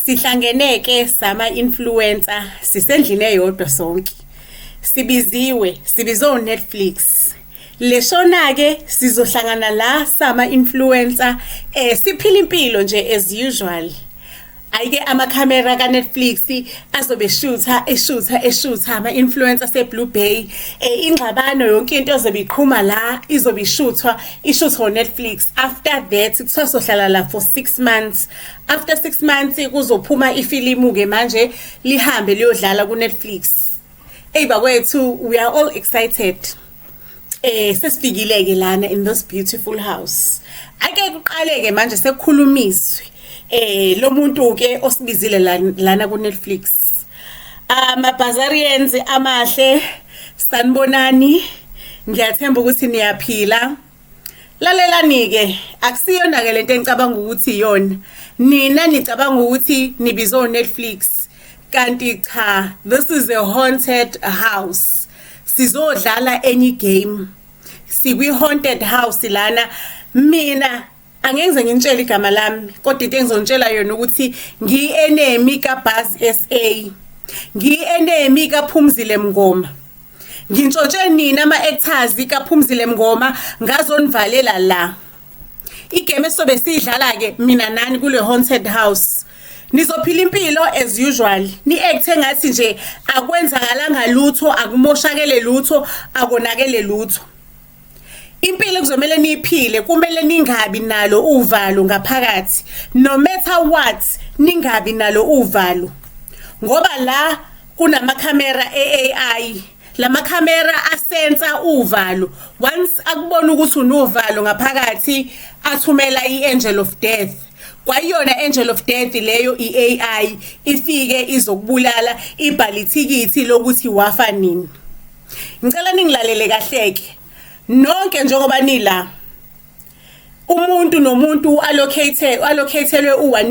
Sihlangeneke sama influencer sisendlini eyodwa sonke. Sibizwe Netflix. Leshona ke sizohlangana la sama influencer siphila impilo nje as usual. Ayike ama camera ka Netflix azobe eshutha ama influencer se Blue Bay ingxabano yonke into ezobe iqhuma la izobe ishuthwa on Netflix. After that kusazohlala la for 6 months. After 6 months kuzophuma ifilimu ke manje lihambe liyodlala ku Netflix. Bakwethu, we are all excited. Sesifikile ke lana in this beautiful house. Ake kuqale ke manje sekukhulumiswe lo muntu ke osibizile lana ku Netflix. Amabhazarians amahle, sanibonani. Ngiyathemba ukuthi niyaphila. Lalelani ke, akusiyona ke lento engicabanga ukuthi iyona. Nina nicabanga ukuthi nibizwe Netflix. Kanti cha, this is a haunted house. Sizodlala any game. Sikwi haunted house lana. Mina angeke nginitshele igama lami, kodwa into engizonitshela yona ukuthi ngi-enemy kaBuzz SA. Ngi-enemy kaPhumzile Mngoma. Ngintshontshe nina ama-actors kaPhumzile Mngoma ngazonivalela la. Igame sobe sidlala ke mina nani kule haunted house. Nizophila impilo as usual. Ni acte ngathi nje akwenzakalanga lutho, akumoshakele lutho, akonakele lutho. Impilo kuzomela niphile, kumele ningabi nalo uvalo ngaphakathi. No matter what, ningabi nalo uvalo. Ngoba la kunama camera AI. Lama camera asensa uvalo. Once akubona ukuthi unovalo ngaphakathi, athumela iangel of death. Kwayona angel of death leyo iAI ifike izokubulala ibhali ithikithi lokuthi wafa nini. Ngicela ningilalele kahleke. Nonke njengoba nila umuntu nomuntu allocated u1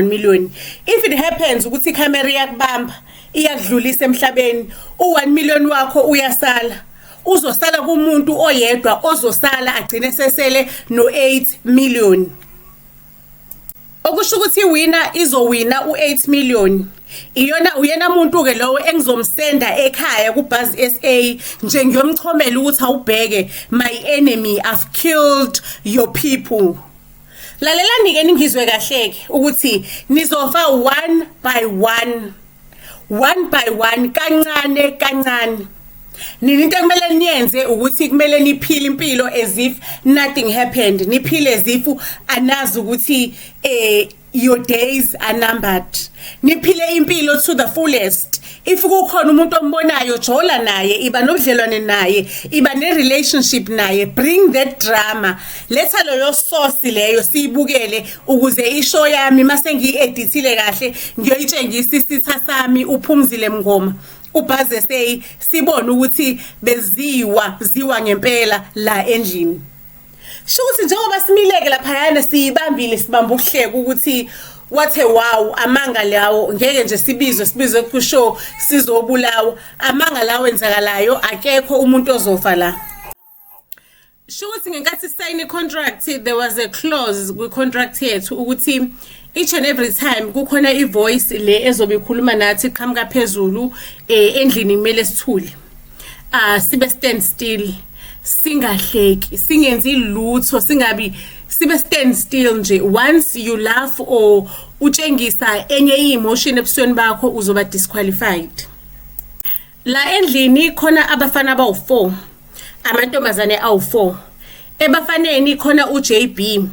million. If it happens ukuthi camera yakubamba iyakudlulisa emhlabeni, u1 million wakho uyasala. Uzosala kumuntu oyedwa ozosala agcine sesele no8 million. Okusho ukuthi winner izowina u8 million. Uyena muntu ke lowo engizomsenda ekhaya kuBuzz SA nje ngiyomchomela ukuthi awubheke, my enemy, I've killed your people. Lalelani ke ningizwe kahleke ukuthi nizofa one by one kancane. Nini into kumele niyenze ukuthi kumele niphile impilo as if nothing happened. Niphile as if anazi ukuthi your days are numbered. Niphile impilo to the fullest. If kukhona umuntu ombonayo jola naye, iba nobudlelwane naye, iba ne relationship naye, bring that drama. Letha leyo source leyo siyibukele ukuze ishow yami mase ngiyi-edithile kahle ngiyoyitshengisa isitha sami uPhumzile Mngoma. uBuzz SA sibona ukuthi ziwa ngempela la endlini. Shukuthi njengoba simileke laphayana siyibambile sibamba ukuhleka ukuthi wathe wow amanga lawo ngeke nje sibizwe kushow sizobulawa amanga lawo enzakalayo akekho umuntu ozofa la. Shukuthi ngenkathi sign contract there was a clause kwi contract yethu ukuthi each and every time kukhona ivoice le ezobe ikhuluma nathi qhamuka phezulu endlini kumele sithule. Sibe stand still, singahleki, singenzi lutho, sibe stand still nje. Once you laugh or utshengisa enye emotion ebusweni bakho uzoba disqualified. La endlini khona abafana abawu4, amantombazane awu4. Ebafaneni khona uJB.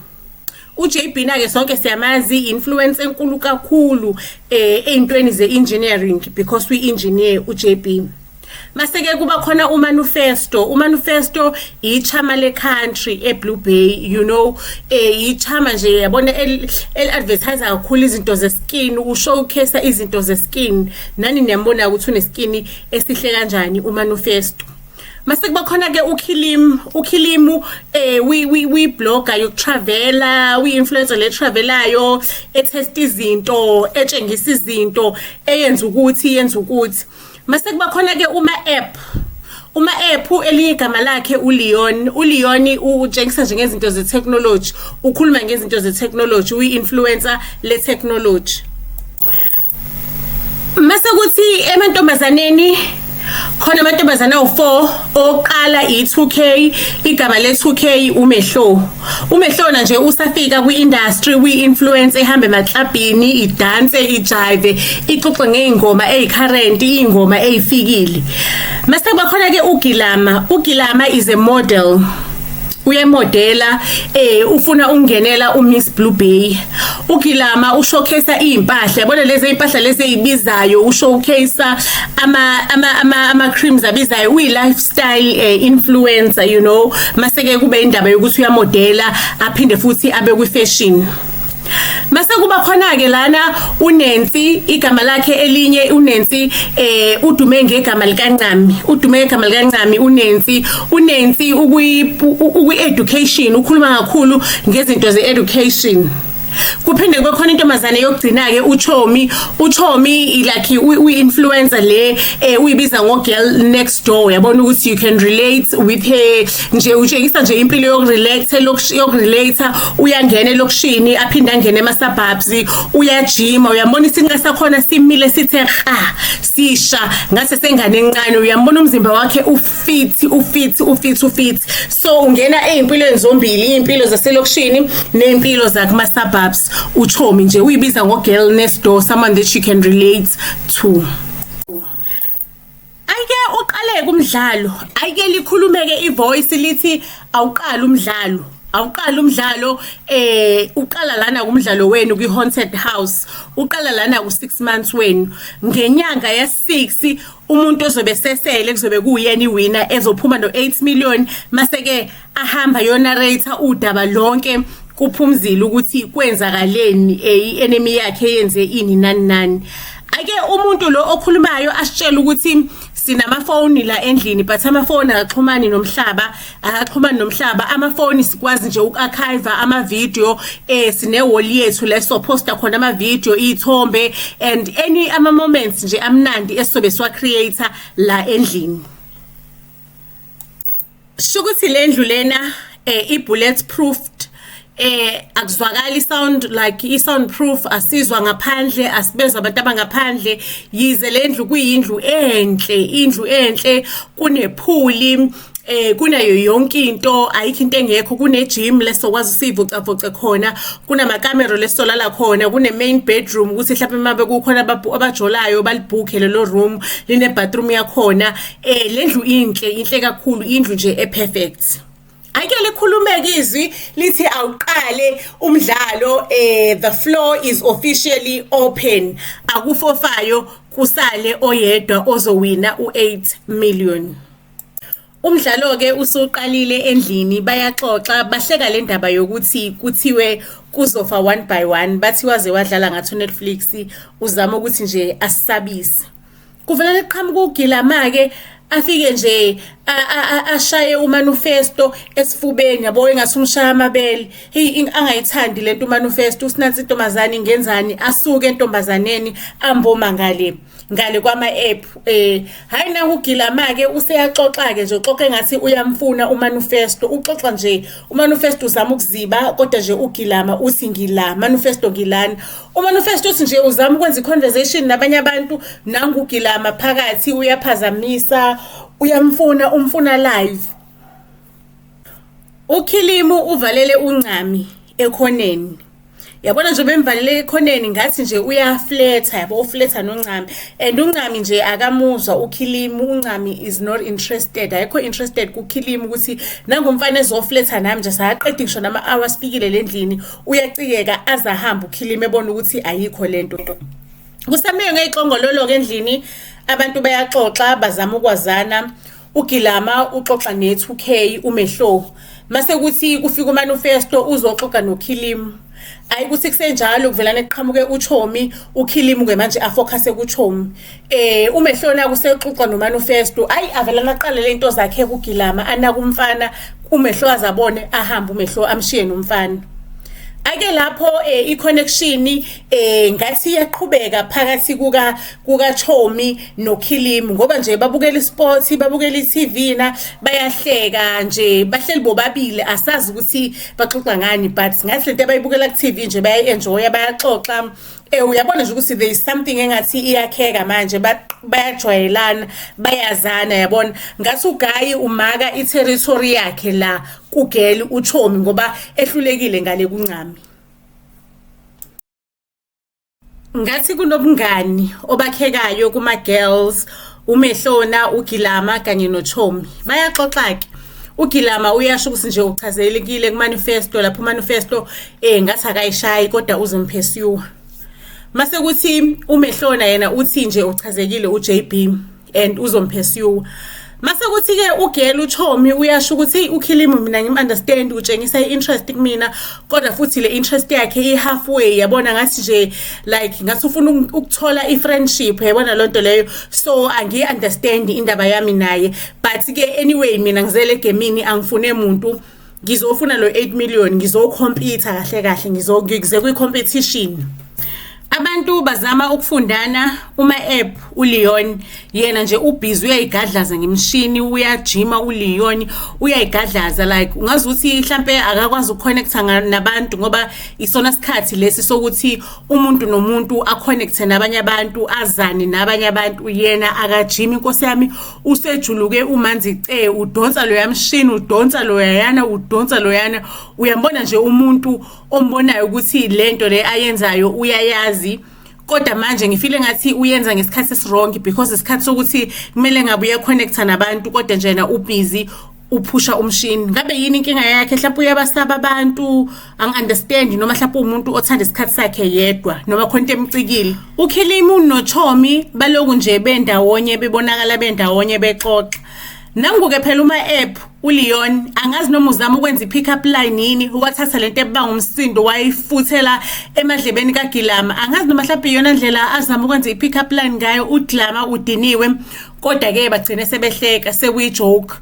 uJB na ke sonke siyamazi influence enkulu kakhulu eintweni ze-engineering because we engineer uJB. Maseke kuba khona uManifesto ichama le country eBlue Bay, you know, ichama nje yabona el-advertise kakhulu izinto ze-skin, ushowcase izinto ze-skin. Nani niyambona ukuthi une-skin esihle kanjani uManifesto. Mase kuba khona ke uKhilimu we blogger yokutravela, we influencer le travelayo, test izinto, etshengisa izinto, eyenza ukuthi. Mase kuba khona ke uma app Uma app eligama lakhe uLeon, uLeon utshengisa nje ngezinto ze-technology, ukhuluma ngezinto ze-technology, uyi-influencer le-technology. Mase kuthi emantombazaneni khona amantombazana awu4 oqala i2K, igama le2K uMehlo. uMehlo nje usafika kwi-industry, uyi-influencer, ehambe emaklabhini, idance, ijive, ixoxe ngeingoma ezicurrent, ingoma ezifikile. Mase kuba khona ke uGilama is a model. Uyemodela ufuna ungenela uMiss Blue Bay. uGilama ushowcase impahla, yabona lezi impahla lezi ezibizayo, ushowcase ama creams abizayo, uyi-lifestyle influencer, you know. Mase ke kube indaba yokuthi uyamodela aphinde futhi abe kwi-fashion. Mase kuba khona ke lana uNancy, igama lakhe elinye uNancy udume ngegama likaNcami, uNancy ukwi-education, ukhuluma kakhulu ngezinto ze-education. Kuphinde kube khona intombazane yokugcina ke uChomi like uyi-influencer le uyibiza ngo-girl next door, yabona ukuthi you can relate with her, nje utshengisa nje impilo yokurelate, uyangena elokishini aphinde angene ema-suburbs, uyajima, uyambona isinqa sakhona simile sithe sisha ngase sengane encane, uyambona umzimba wakhe ufit. So ungena ezimpilweni zombili, impilo zaselokishini nempilo zakuma-suburbs. uChomi nje uyibiza ngo-girl next door, someone that you can relate to. Ayike uqale kumdlalo, ayike likhulumeke ivoice lithi awuqala umdlalo, uqala lana kumdlalo wenu kwi-haunted house, uqala lana ku6 months wenu. Ngenyanga ya6 umuntu ozobe sesele kuzobe kuyena iwinner ezophuma no8 million, mase ke ahamba yonarrator udaba lonke kuphumzile ukuthi kwenzakaleni, i-enemy yakhe yenze ini nani. Ake umuntu lo okhulumayo asitshela ukuthi sinamafoni la endlini, but amafoni akaxhumani nomhlaba, amafoni sikwazi nje uku-archive ama-video, sine-wall yethu la soposta khona ama-video, iy'thombe and any ama-moments nje amnandi esizobe siwa-creator la endlini. Shukuthi le ndlu lena i-bulletproofed, akuzwakali sound like i-soundproof, asizwa ngaphandle, asibezwa abantu abangaphandle, yize le ndlu kuyindlu enhle, kunephuli, kunayo yonke into, ayikho into engekho, kune-gym lesokwazi usivocavoce khona, kunamakamera lesolala khona, kune-main bedroom ukuthi mhlawumbe mabe kukhona abajolayo balibhukhe lelo room, line-bathroom yakhona. Le ndlu inhle kakhulu, indlu nje e-perfect. Ayike likhulumeke izwi lithi awuqale umdlalo, the floor is officially open, akufofayo, kusale oyedwa ozowina u8 million. Umdlalo ke usuqalile endlini, bayaxoxa, bahleka le ndaba yokuthi kuthiwe kuzofa 1 by 1, bathi waze wadlala ngathi Netflix uzama ukuthi nje asisabise. Kuvela leqhamuka uGilama ke afike nje ashaye umanifesto esifubeni, yabo engathi umshaya amabele. Angayithandi lento umanifesto, usinathi intombazane ingenzani, asuke entombazaneni amboma ngale kwama-app. Hayi na uGilama ke useyaxoxa ke nje, uxoxe ngathi uyamfuna umanifesto, uxoxa nje umanifesto uzama ukuziba, kodwa nje uGilama uthi ngila, manifesto ngilana. Umanifesto uthi nje uzama ukwenza i-conversation nabanye abantu, nangu uGilama phakathi uyaphazamisa, umfuna live. uKhilimu uvalele uNcami ekhoneni, yabona nje bemvalele ekhoneni ngathi nje uyafletha, yabo ufletha noNcami, and uNcami nje akamuzwa uKhilimu. uNcami is not interested, ayikho interested kuKhilimu ukuthi nangumfana ezofletha nami nje sayaqeda ngisho nama-hours fikile lendlini, uyacikeka azahamba uKhilimu ebona ukuthi ayikho lento. Kusameye ngeyixongololo endlini, abantu bayaxoxa, bazama ukwazana. uGilama uxoxa ne2K uMehlo, mase kuthi kufika umanifesto uzoxoxa noKhilimu. Ayi kuthi kusenjalo kuvelana kuqhamuke uChomi, uKhilimu ke manje afocuse kuChomi. uMehlo na kusexoxa nomanifesto, ayi avelana aqale lento zakhe kuGilama, anaka umfana, uMehlo azabone, ahamba uMehlo amshiye nomfana. ake lapho i-connection ngathi iyaqhubeka phakathi kuka Chomi noKhilimu ngoba nje babukela isport babukela iTV na bayahleka nje bahleli bobabili asazi ukuthi baxoxa ngani but ngathi lento abayibukela ku TV nje bayayenjoya bayaxoxa uyabona nje ukuthi there is something engathi iyakheka manje bayajwayelana bayazana yabona ngathi uGayi umaka i-territory yakhe la kuGeli uChomi ngoba ehlulekile ngale kuncami. Ngathi kunobungani obakhekayo kuma girls uMehlona uGilama kanye noChomi bayaxoxa ke uGilama uyasho ukuthi nje uchazelekile ku manifesto lapho manifesto ngathi akayishayi kodwa uzimpursue mase kuthi uMehlona yena uthi nje uchazekile uJB and uzompursue mase kuthi ke uGeli uChomi uyasho ukuthi uKhilimu mina ngimunderstand utshengisa interest kumina kodwa futhi le interest yakhe halfway yabona ngathi nje like ngathi ufuna ukuthola ifriendship yabona lonto leyo so angi-understand indaba yami naye but ke anyway mina ngizele egemini angifune umuntu ngizofuna lo 8 million ngizocompete kahle kahle ngize kwi-competition. Abantu bazama ukufundana uma-app uLeon yena nje ubhizi uyayigadlaza ngemshini uyajima uLeon uyayigadlaza like ungazi ukuthi mhlambe akakwazi ukuconnecta nabantu ngoba isona sikhathi lesi sokuthi umuntu nomuntu aconnecte nabanye abantu azane nabanye abantu yena akajima inkosi yami usejuluke umanzice udonsa lo yamshini udonsa lo yana udonsa lo yana uyambona nje umuntu ombonayo ukuthi lento le ayenzayo uyayazi kodwa manje ngifile ngathi uyenza ngesikhathi eswrong because isikhathi sokuthi kumele ngabe uyaconnecta nabantu kodwa njena ubusy uphusha umshini ngabe yini inkinga yakhe mhlawumbe uyabasaba abantu angi-understand noma mhlawumbe umuntu othanda isikhathi sakhe yedwa noma khonto emcikile. uKhilimu noChomi baloku nje bendawonye bebonakala bendawonye bexoxa nanguke phela uma-app uLeon angazi noma uzama ukwenza i-pick up line yini ukwathatha lento ebanga umsindo wayifuthela emadlebeni kaGilama angazi noma mhlawumbe iyona ndlela azama ukwenza i-pick up line ngayo uGilama udiniwe kodwa ke bagcine sebehleka sekuyijoke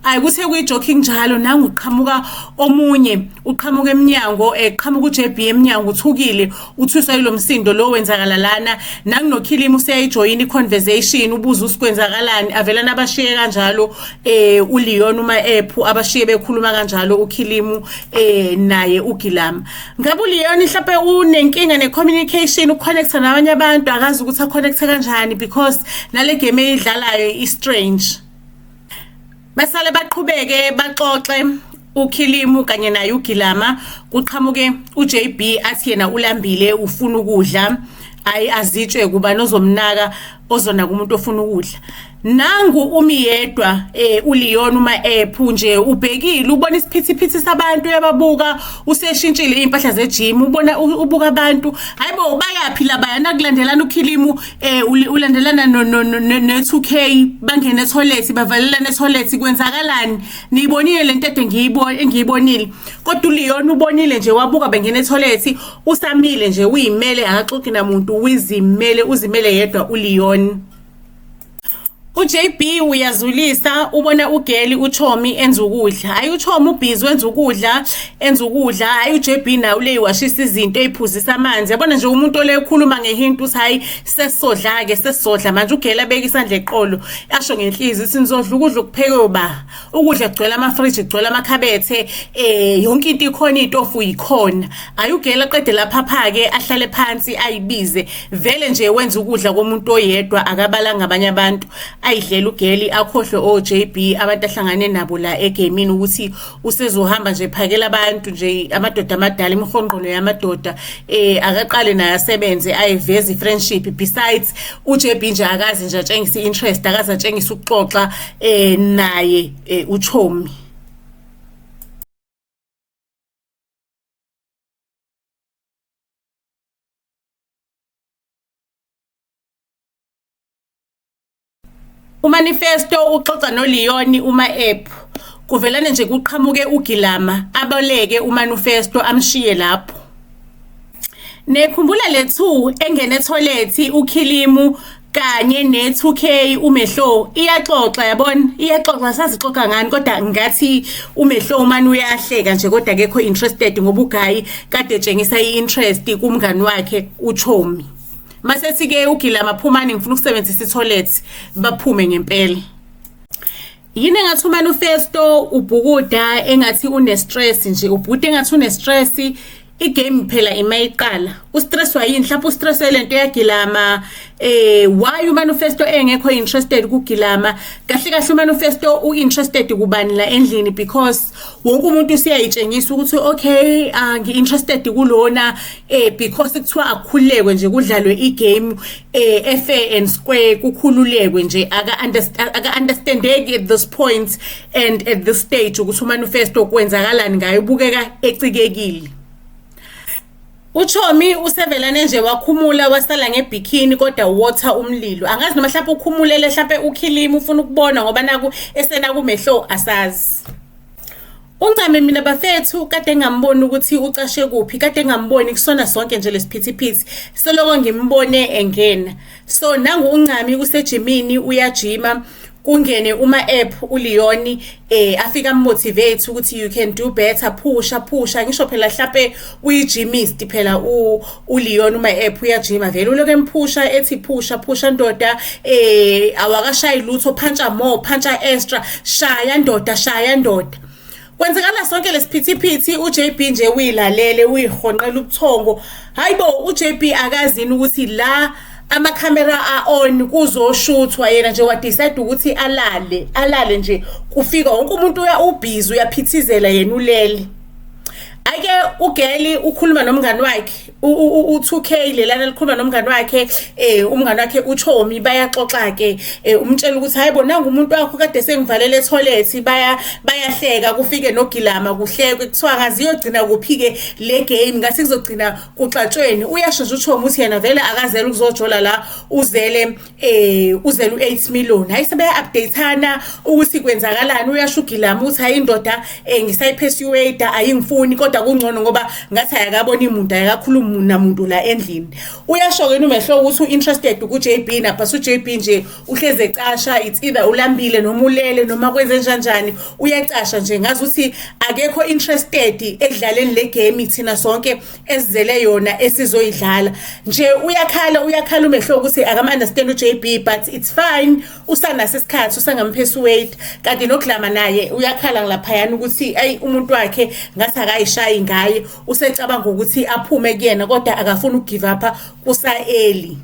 ayikuthe kuyijoking njalo nangu uqhamuka omunye uqhamuka eminyango eqhamuka uJB eminyango uthukile uthuswa yilo msindo lo wenzakala lana nangunoKhilimu useyayijoyina i-conversation ubuza usikwenzakalani avelana abashiye kanjalo uLeon uma-app abashiye bekhuluma kanjalo uKhilimu naye uGilama ngabe uLeon mhlawumbe unenkinga ne-communication uconnecta nabanye abantu akazi ukuthi aconnecte kanjani because nale game eyidlala i-strange basale baqhubeke baxoxe uKhilimu kanye naye uGilama kuqhamuke uJB athi yena ulambile ufuna ukudla azitshwe kuba nozomnaka ozona kumuntu ofuna ukudla nangu umiyedwa uLeon uma-app nje ubhekile ubona isiphithiphithi sabantu uyababuka useshintshile impahla zegym ubuka abantu hayibo bayaphi labayana kulandelana uKhilimu ulandelana ne2K bangena etoilet bavalelana etoilet kwenzakalani niyibonile lento engiyibonile kodwa uLeon ubonile nje wabuka bengena etoilet usamile nje uyimele akaxoxi namuntu uzimele yedwa uLeon. uJB uyazulisa ubona uGeli uChomi enza ukudla hayi uChomi ubhizi enza ukudla hayi uJB nawe leyiwashisa izinto eziphuzisa amanzi yabona nje umuntu olekhuluma ngehinto uthi hayi sesisodla manje uGeli abeka isandla eqolo asho ngenhliziyo ukuthi nizodla ukudla okuphekwe ba ukudla kugcwele amafridge kugcwele amakhabethe yonke into ikhona itofu yikhona hayi uGeli aqede lapha phake ahlale phansi ayibize vele nje wenza ukudla komuntu oyedwa akabalanga abanye abantu ayidlela uGeli akhohlwe oJB abantu ahlangane nabo la egamini ukuthi usezohamba nje phakela abantu nje amadoda amadala imihonqolo yamadoda akaqale naye asebenze ayiveze friendship besides uJB nje akazi nje atshengisa interest akazi atshengisa ukuxoxa naye uChomi. Umanifesto uxoxa noLeon uma-app kuvelane nje kuqhamuke uGilama aboleke umanifesto amshiye lapho nekhumbula lethu engene etoilet uKhilimu kanye ne2K uMehlo iyaxoxa yabona iyaxoxa sazixoxa ngani kodwa ngathi uMehlo umani uyahleka nje kodwa akekho interested ngoba uGayi kade etshengisa iinterest kumngani wakhe uChomi mase sike uGilama Phumani ngifuna ukusebenzisa itoilet baphume ngempela yini engathi uManifesto ubhukuda engathi une stress nje ubhukuda engathi une stress igame phela imayiqala ustress wayini mhlawumbe ustress lento yaGilama why uManifesto engekho interested kuGilama kahle kahle uManifesto uinterested kubani la endlini because wonke umuntu usiyayitshengisa ukuthi okay ngi-interested kulona because kuthiwa akukhulekwe nje kudlalwe igame fair and square kukhululekwe nje aka understandeki at this point and at this stage ukuthi uManifesto kwenzakalani ngayo ubukeka ecikekile uChomi usevelane nje wakhumula wasala ngebikini kodwa water umlilo angazi noma mhlawumbe ukhumulele mhlawumbe ukhilima ufuna ukubona ngoba naku esena kuMehlo asazi uNcame mina bafethu kade ngambona ukuthi ucashe kuphi kade ngamboni kusona sonke nje lesiphithiphithi seloko ngimbone engena so nangu uNcame kusejimini uyajima kungene uma-app uLeon afika motivate ukuthi you can do better phusha ngisho phela mhlawumbe uyijimist phela uLeon uma-app uyajima vele uloke emphusha ethi phusha ndoda awakashayi lutho phantsha extra shaya ndoda kwenzekala sonke lesiphithiphithi uJB nje uyilalele uyihonqela ubuthongo hayibo uJB akazini ukuthi la amakhamera on kuzoshuthwa yena nje wadecide ukuthi alale nje kufika wonke umuntu ubhizi uyaphithizela yena ulele ake uGeli ukhuluma nomngani wakhe u2K lelana likhuluma nomngani wakhe umngani wakhe uChomi bayaxoxa ke umtshela ukuthi hayibo nanga umuntu wakho kade sengivalele etoilet bayahleka kufike noGilama kuhlekwe kuthiwa ngaziyogcina kuphike le game ngathi kuzogcina kuxatshweni uyashesha uChomi uthi yena vele akazela ukuzojola la uzele u8 million hayi sebeya updateana ukuthi kwenzakalani uyasho uGilama uthi hayi indoda ngisayipursuade ayingifuni kodwa kungcono ngoba ngathi ayakabona imuntu ayakakhuluma namuntu la endlini uyasho ke uMehlo ukuthi uinterested kuJB napha uJB nje uhleze ecasha it's either ulambile noma ulele noma kwenze njani uyacasha nje ngazi ukuthi akekho interested ekudlaleni le game thina sonke esizele yona esizoyidlala nje uyakhala uMehlo ukuthi akama understand uJB but it's fine usanaso isikhathi usangampersuade kanti noGilama naye uyakhala nglaphayana ukuthi ay umuntu wakhe ngathi akayishayi ngaye usecabanga ukuthi aphume kuyena kodwa akafuna ugive up kusaeli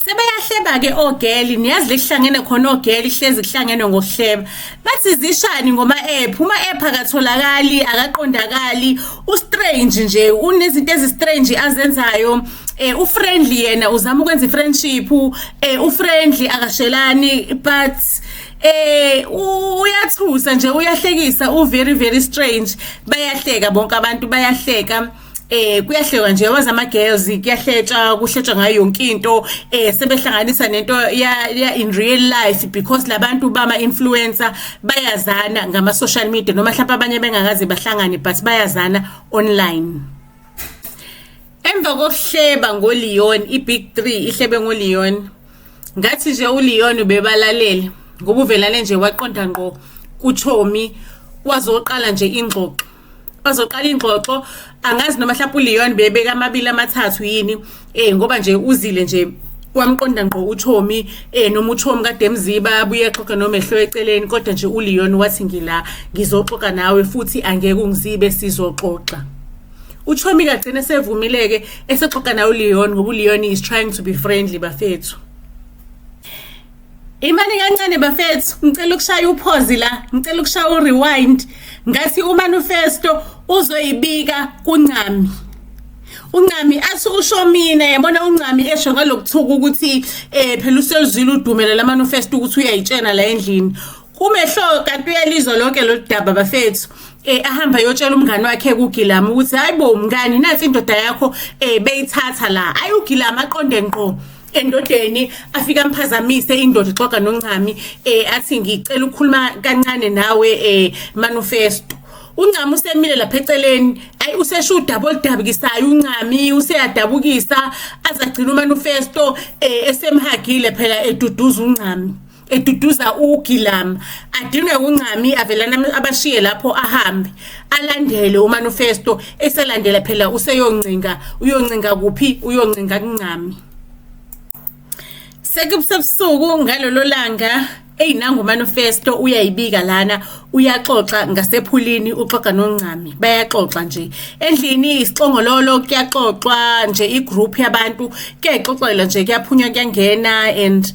sebeyahleba ke ogeli niyazi lesihlangene khona ogeli hlezi kuhlangene ngokuhleba bathi zishani ngoma-app uma-app akatholakali akaqondakali ustrange nje unezinto ezistrange azenzayo ufriendly yena uzama ukwenza ifriendship ufriendly akashelani but uyathusa nje uyahlekisa very strange bayahleka bonke abantu bayahleka kuyahlekwa nje wazi ama-girls kuhletshwa ngayo yonke into sebehlanganisa nento ya in real life because labantu bama-influencer bayazana ngama-social media noma mhlawumbe abanye bengakaze bahlangane but bayazana online emva kokuhleba ngoLeon iBig 3 ihlebe ngoLeon ngathi nje uLeon ubebalalele ngoba uvelane nje waqonda ngqo kuChomi wazoqala nje ingxoxo angazi noma mhlawumbe uLeon bebeka amabili amathathu yini ngoba nje uzile nje wamqonda ngqo uChomi noma uChomi kade mziba abuye exoxa noMehlo eceleni kodwa nje uLeon wathi ngizoxoxa nawe futhi angeke ungizibe sizoxoxa uChomi kagcine sevumileke esexoxa nawe uLeon ngoba uLeon is trying to be friendly bafethu imani kancane bafethu ngicela ukushaya upause la ngicela ukushaya urewind ngathi uManifesto uzoyibika kuNcami athi usho mina yabona uNcami esho ngalokuthuka ukuthi phela uselizwile udumela laManifesto ukuthi uyayitshena la endlini kuMehlo kanti uyalizwa lonke lo daba bafethu ahamba yotshela umngani wakhe kuGilama ukuthi hayibo mngani nathi indoda yakho beyithatha la ayuGilama aqonde ngqo endodeni afika mphazamise indoda ixoxa noNcami athi ngicela ukukhuluma kancane nawe Manifesto uNcami usemile lapha eceleni ayi usesho udabukisayo uNcami useyadabukisa azagcina uManifesto esemhagile phela eduduza uNcami eduduza uGilama adinwe uNcami avelana abashiye lapho ahambe alandele uManifesto eselandela phela uyoncinga kuphi uyoncinga kuNcami sekubusuku ngalolo langa nangu uManifesto uyayibika lana uyaxoxa ngasephulini uxoxa noNcami bayaxoxa nje endlini isixongololo kuyaxoxwa nje igroup yabantu kuyayixoxela nje kuyaphunywa kuyangena and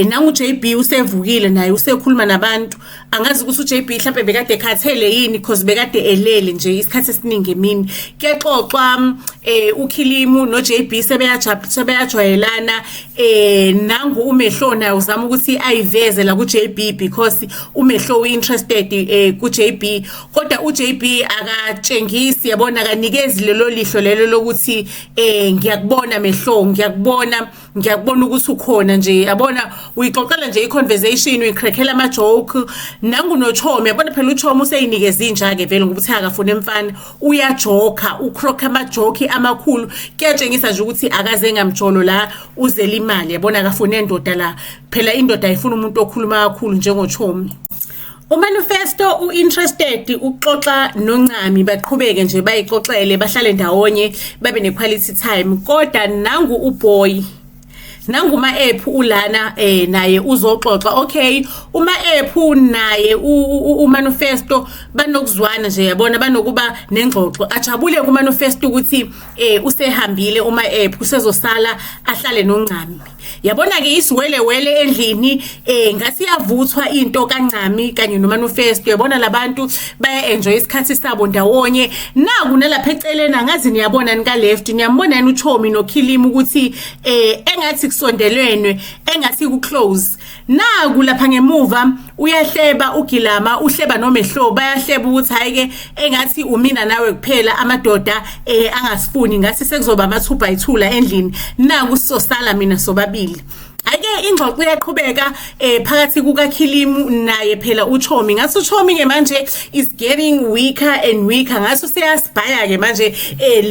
nangu JB usevukile naye usekhuluma nabantu angazi ukuthi uJB mhlawumbe bekade ekhathele yini because bekade elele nje isikhathi esiningi emini kuyaxoxwa uKhilimu noJB sebeyajwayelana nangu uMehlo naye uzama ukuthi ayiveze la kuJB because uMehlo uinterested kuJB kodwa uJB akatshengisi yabona akanikezi lelo lihlo lelo lokuthi ngiyakubona Mehlo ngiyakubona ukuthi ukhona nje yabona uyixoxela nje iconversation uyikrekhela ama joke nangu noChomi yabona phela uChomi useyinikeza inja ke vele ngokuthi akafuna emfana uyajoka ukrokha ama joke amakhulu kuyatshengisa nje ukuthi akaze ngamjolo la uzela imali yabona akafuna endoda la phela indoda ayifuna umuntu okhuluma kakhulu njengoChomi uManifesto uinterested ukuxoxa noNcami baqhubeke nje bayixoxele bahlale ndawonye babe nequality time kodwa nangu uBoy nangu uma-app ulana naye uzoxoxa okay uma-app naye uManifesto banokuzwana nje yabona banokuba nengxoxo ajabule kuManifesto ukuthi usehambile uma-app usezosala ahlale noNcami yabona ke isiwelewele endlini ngathi yavuthwa into kaNcami kanye noManifesto yabona labantu baya enjoy isikhathi sabo ndawonye naku nalapha eceleni angazi niyabona nika left niyambona yena uChomi noKhilimu ukuthi engathi kusondelwenwe engathi ku close naku lapha ngemuva uyahleba uGilama uhleba noMehlo bayahleba ukuthi hayi ke engathi umina nawe kuphela amadoda angasifuni ngase sekuzoba ama 2 by 2 la endlini naku sisosala mina sobabili ake ingxoxo iyaqhubeka phakathi kukaKhilimu naye phela uChomi ngathi uChomi ke manje is getting weaker and weaker ngathi seyasibhaya ke manje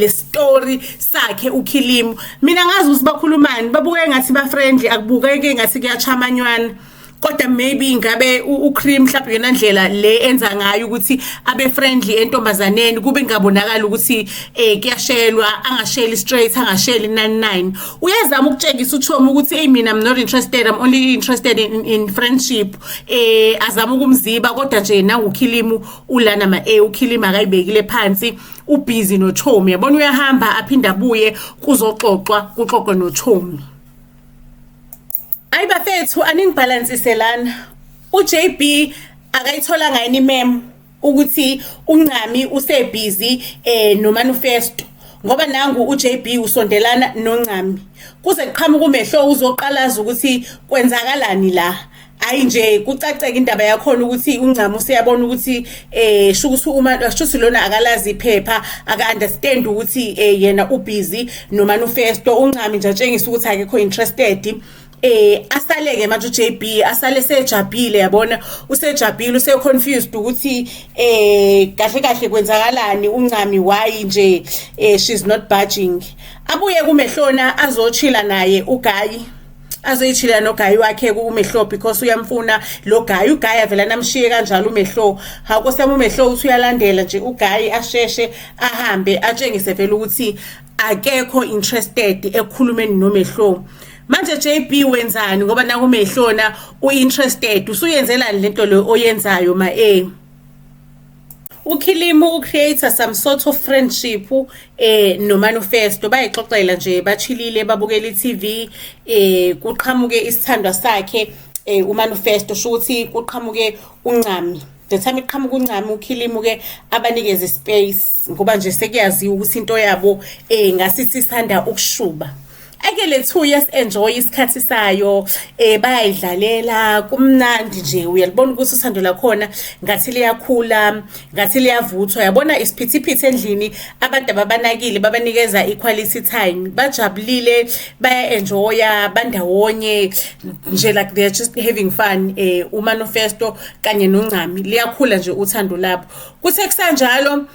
le story sakhe uKhilimu mina ngazi ukuthi bakhulumani babuke ngathi ba friendly akubukeke ngathi kuyachamanywana kodwa maybe ngabe uCream mhlawumbe yena ndlela le enza ngayo ukuthi abe friendly entombazaneni kube ngabonakala ukuthi kuyashelwa angasheli straight angasheli 99 uyazama ukutshengisa uChomi ukuthi hey mina I'm not interested I'm only interested in friendship azama ukumziba kodwa nje nangu uKhilimu ulana uKhilimu akayibekile phansi ubusy noChomi yabona uyahamba aphinda abuye kuzoxoxwa kuxoxwe noChomi ayi bafethu aningibalance lana uJB akayithola ngani mem ukuthi uNcami usebusy noManifesto ngoba nangu uJB usondelana noNcami kuze kuqhamuka uMehlo uzoqalaza ukuthi kwenzakalani la ayi nje kucaceka indaba yakhona ukuthi uNcami useyabona ukuthi shukuthi lona akalazi iphepha aka understand ukuthi yena ubusy noManifesto uNcami nje atshengisa ukuthi akekho interested asaleke manje uJB asale sejabhile yabona usejabhile useconfused ukuthi kahle kwenzakalani uNcami why nje she's not budging abuye kuMehlona azochila naye uGayi azoyichila noGayi wakhe kuMehlo because uyamfuna lo Gayi uGayi avela namshiye kanjalo uMehlo hakosema uMehlo uthi uyalandela nje uGayi asheshe ahambe atshengise vele ukuthi akekho interested ekukhulumeni noMehlo manje JB wenzani ngoba nakuMehlona uinterested usuyenzelani lento lo oyenzayo uKhilimu ucreate some sort of friendship noManifesto bayixoxela nje bachilile babukela iTV kuqhamuke isithandwa sakhe uManifesto shothi kuqhamuke uNcami the time iqhamuka uNcami uKhilimu ke abanikeze space ngoba nje sekuyaziwa ukuthi into yabo ngasisi sithanda ukushuba ake lethu enjoy isikhathi sayo bayayidlalela kumnandi nje uyalibona ukuthi uthando lakhona ngathi liyakhula ngathi liyavuthwa yabona isiphithiphithi endlini abantu ababanakile babanikeza equality time bajabulile baya-enjoya bandawonye nje like they're just having fun uManifesto kanye noNcami liyakhula nje uthando labo kuthe kusanjalo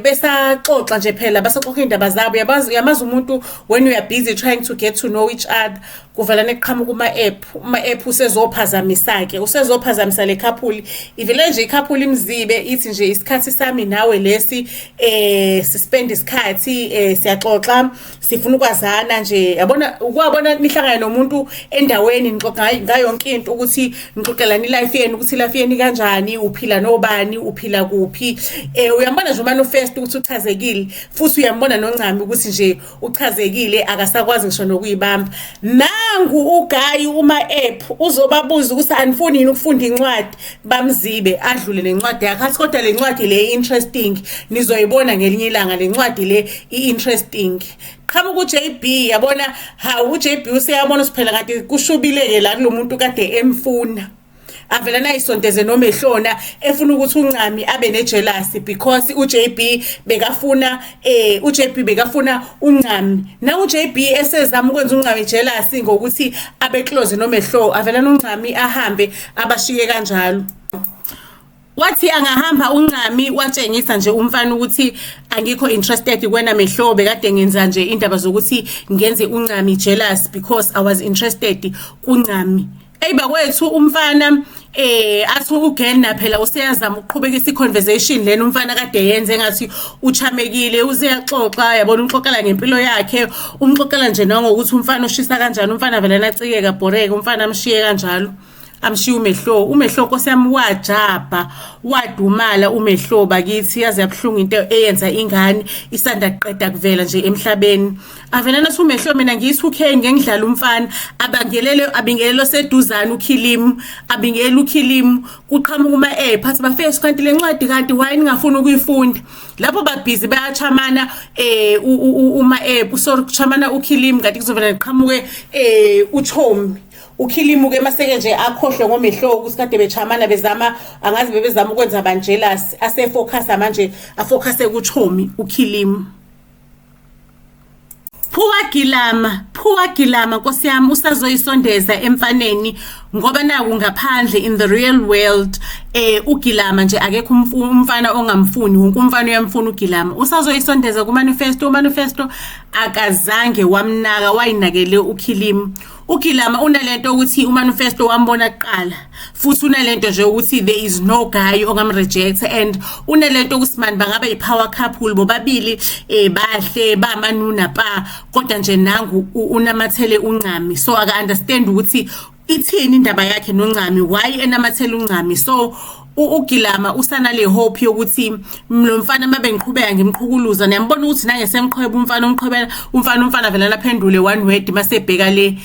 besaxoxa nje phela basaxoxa indaba zabo yamazi umuntu when you are busy trying to get to know each other kuvela neqhamuka uma-app usezophazamisa-ke usezophazamisa le couple ivele nje i-couple imzibe ithi nje isikhathi sami nawe lesi sispend isikhathi siyaxoxa sifuna ukwazana nje yabona ukwabona nihlangana nomuntu endaweni nixoxa ngayo yonke into ukuthi nixoxelana ilife yenu ukuthi life yenu kanjani uphila nobani uphila kuphi uyambona nje uManifesto ukuthi uchazekile futhi uyambona noNcami ukuthi nje uchazekile akasakwazi ngisho nokuyibamba nangu uGayi uma-app uzobabuza ukuthi anifuni yini ukufunda incwadi bamzibe adlule nencwadi yakhe athi kodwa le ncwadi le interesting nizoyibona ngelinye ilanga le ncwadi le i-interesting qhamuka uJB yabona uJB useyabona siphela kade kushubileke la kulomuntu kade emfuna avela nayisondeze noMehlona efuna ukuthi uNcami abe nejealousy because uJB bekafuna uNcami na uJB esezama ukwenza uNcami jealousy ngokuthi abe close noMehlo avela noNcami ahambe abashiye kanjalo wathi angahamba uNcami watshengisa nje umfana ukuthi angikho interested kwena Mehlo bekade ngenza nje indaba zokuthi ngenze uNcami jealous because I was interested kuNcami bakwethu umfana athi ugena phela useyazama ukuqhubeka conversation lena umfana kade yenze ngathi uchamekile useyaxoxa yabona uxoxela ngempilo yakhe umxoxela nje nangokuthi umfana ushisa kanjani umfana vele nacikeka boreke umfana amshiye kanjalo amshiya uMehlo Nkosi yami wajabha wadumala uMehlo bakithi yaze yabhlungu into eyenza ingane isanda kuqeda kuvela nje emhlabeni avela nathi uMehlo mina ngiyisi ukhe ngengidlala umfana abingelelo seduzana uKhilimu abingela uKhilimu kuqhamuka uma-app athi bafethu kanti le ncwadi kanti why ningafuni ukuyifunda lapho babhizi bayachamana uma-app sorry kuchamana uKhilimu kanti kuzovela qhamuke uThomi uKhilimu ke maseke nje akhohlwe ngoMehlo ukuthi kade bechamana bezama angazi bebezama ukwenza banjealous asefocus manje afocuse kuThomi uKhilimu Phuwa Gilama Nkosi yami usazoyisondeza emfaneni ngoba naku ngaphandle in the real world uGilama nje akekho umfana ongamfuni wonke umfana uyamfuna uGilama usazoyisondeza kuManifesto akazange wamnaka wayinakele uKhilimu uGilama unalento ukuthi uManifesto wambona kuqala futhi unalento nje ukuthi there is no guy ongamreject and unalento ukuthi manje bangabe ipower couple bobabili bahle bamanuna pa kodwa nje nangu unamathele uNcami so aka understand ukuthi ithini indaba yakhe noNcami why enamathele uNcami so uGilama usana le hope yokuthi lo mfana mabe ngiqhubeka ngimqhukuluza niyambona ukuthi nange semqhweba umfana vela laphendule one word masebheka le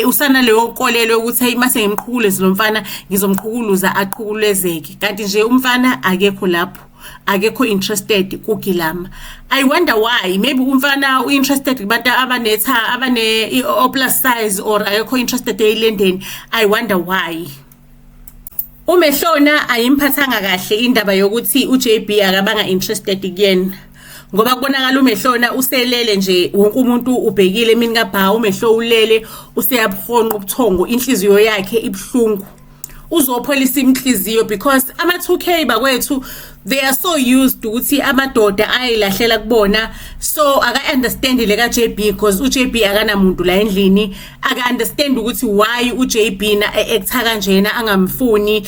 usana le yokolelo ukuthi hey mase ngimqhukuleze lo mfana ngizomqhukuluza aqhukulezeke kanti nje umfana akekho lapho akekho interested kuGilama I wonder why maybe umfana uinterested kubantu abane plus size or akekho interested eLondon I wonder why uMehlona ayimphathanga kahle indaba yokuthi uJB akabanga interested kuyena ngoba kubonakala uMehlona uselele nje wonke umuntu ubhekile emini kaBha uMehlo ulele useyabhonqa ubuthongo inhliziyo yakhe ibhlungu uzopholisa inhliziyo because ama2K bakwethu they are so used ukuthi amadoda ayilahlela kubona so aka understand le kaJB because uJB akanamuntu la endlini aka understand ukuthi why uJB na actor kanjena angamfuni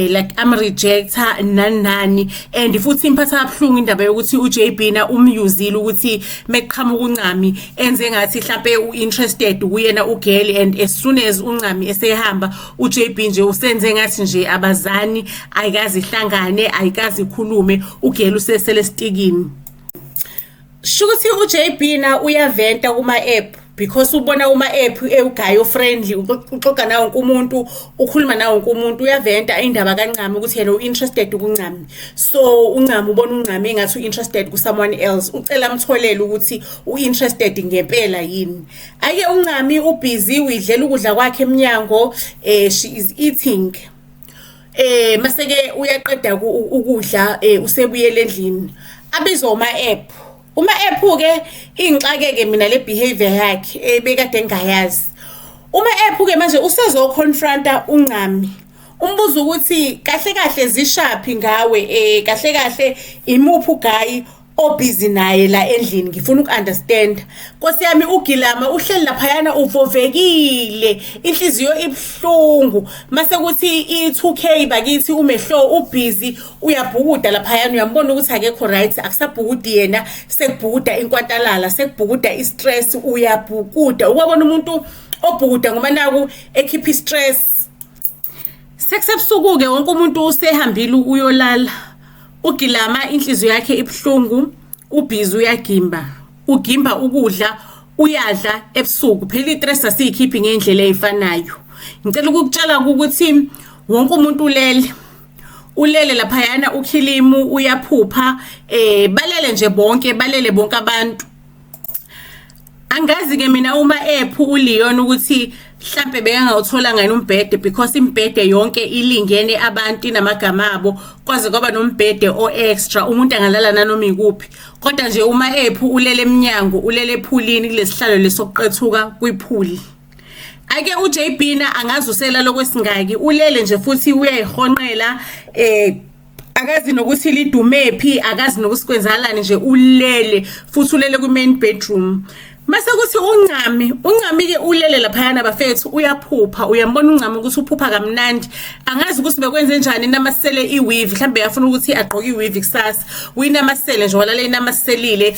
like am rejector nani and futhi imphatha abhlungu indaba yokuthi uJB na umyuzile ukuthi meqhamuka uNcami enze ngathi mhlawumbe uinterested kuyena ugirl and as soon as uNcami esehamba uJB nje usenze ngathi nje abazani ayikazi hlangane ayikazi khulume ugela usesele stikini shukuthi uJB na uyaventa kuma app because ubona uma-app ewugayo friendly, uxoxa nawo wonke umuntu, ukhuluma nawo wonke umuntu, uyaventa indaba kaNcami ukuthi yena u-interested kuNcami. So uNcami ubona uNcami engathi u-interested ku-someone else, ucela amtholele ukuthi u-interested ngempela yini. Ake uNcami ubusy uyidlela ukudla kwakhe eminyango, she is eating. Maseke uyaqeda ukudla usebuyele endlini, abizwa uma-app. Uma-app ke ingixake mina le behavior yakhe bekade ngingayazi. Uma-app ke manje usezoconfronta uNcami, umbuza ukuthi kahle kahle zishaphi ngawe, kahle kahle imuphi ugayi obusy naye la endlini, ngifuna uku-understand. Nkosi yami uGilama uhleli laphayana uvovekile, inhliziyo ibhlungu, mase kuthi i2K bakithi umehlo ubusy uyabhukuda laphayana, uyambona ukuthi akekho right, akusabhukudi yena, sekubhukuda inkwantalala, sekubhukuda istress, uyabhukuda. Ukwabona umuntu obhukuda ngoba naku ekhipha istress. Sekusebusuku ke wonke umuntu usehambile uyolala. uGilama inhliziyo yakhe ibhlungu, ubhizi uyagimba, ugimba ukudla, uyadla ebusuku. Phela istress asiyikhiphi ngendlela ezifanayo. Ngicela ukukutshela ukuthi wonke umuntu ulele laphayana, uKhilimu uyaphupha, balele nje bonke, balele bonke abantu. Angazi ke mina uma-app uLeon ukuthi mhlambe bekangawuthola ngani umbhede, because imbhede yonke ilingene abantu namagama abo, kwaze kwaba nombhede o-extra umuntu angalala nanoma ikuphi. Kodwa nje uma-app ulele eminyango, ulele ephulini kulesihlalo lesokuqethuka kwiphuli. Ake uJB na angazi uselala kwesingaki, ulele nje futhi uyayihonqela, akazi nokuthi lidumephi, akazi nokusikwenzalani, nje ulele futhi ulele kwi-main bedroom. Mase kuthi uNcami ke ulele laphayana bafethu uyaphupha, uyambona uNcami ukuthi uphupha kamnandi, angazi ukuthi bekwenze njani, namasele iweave, mhlambe yafuna ukuthi agqoke iweave kusasa, uyinamasele nje walale inamaselile,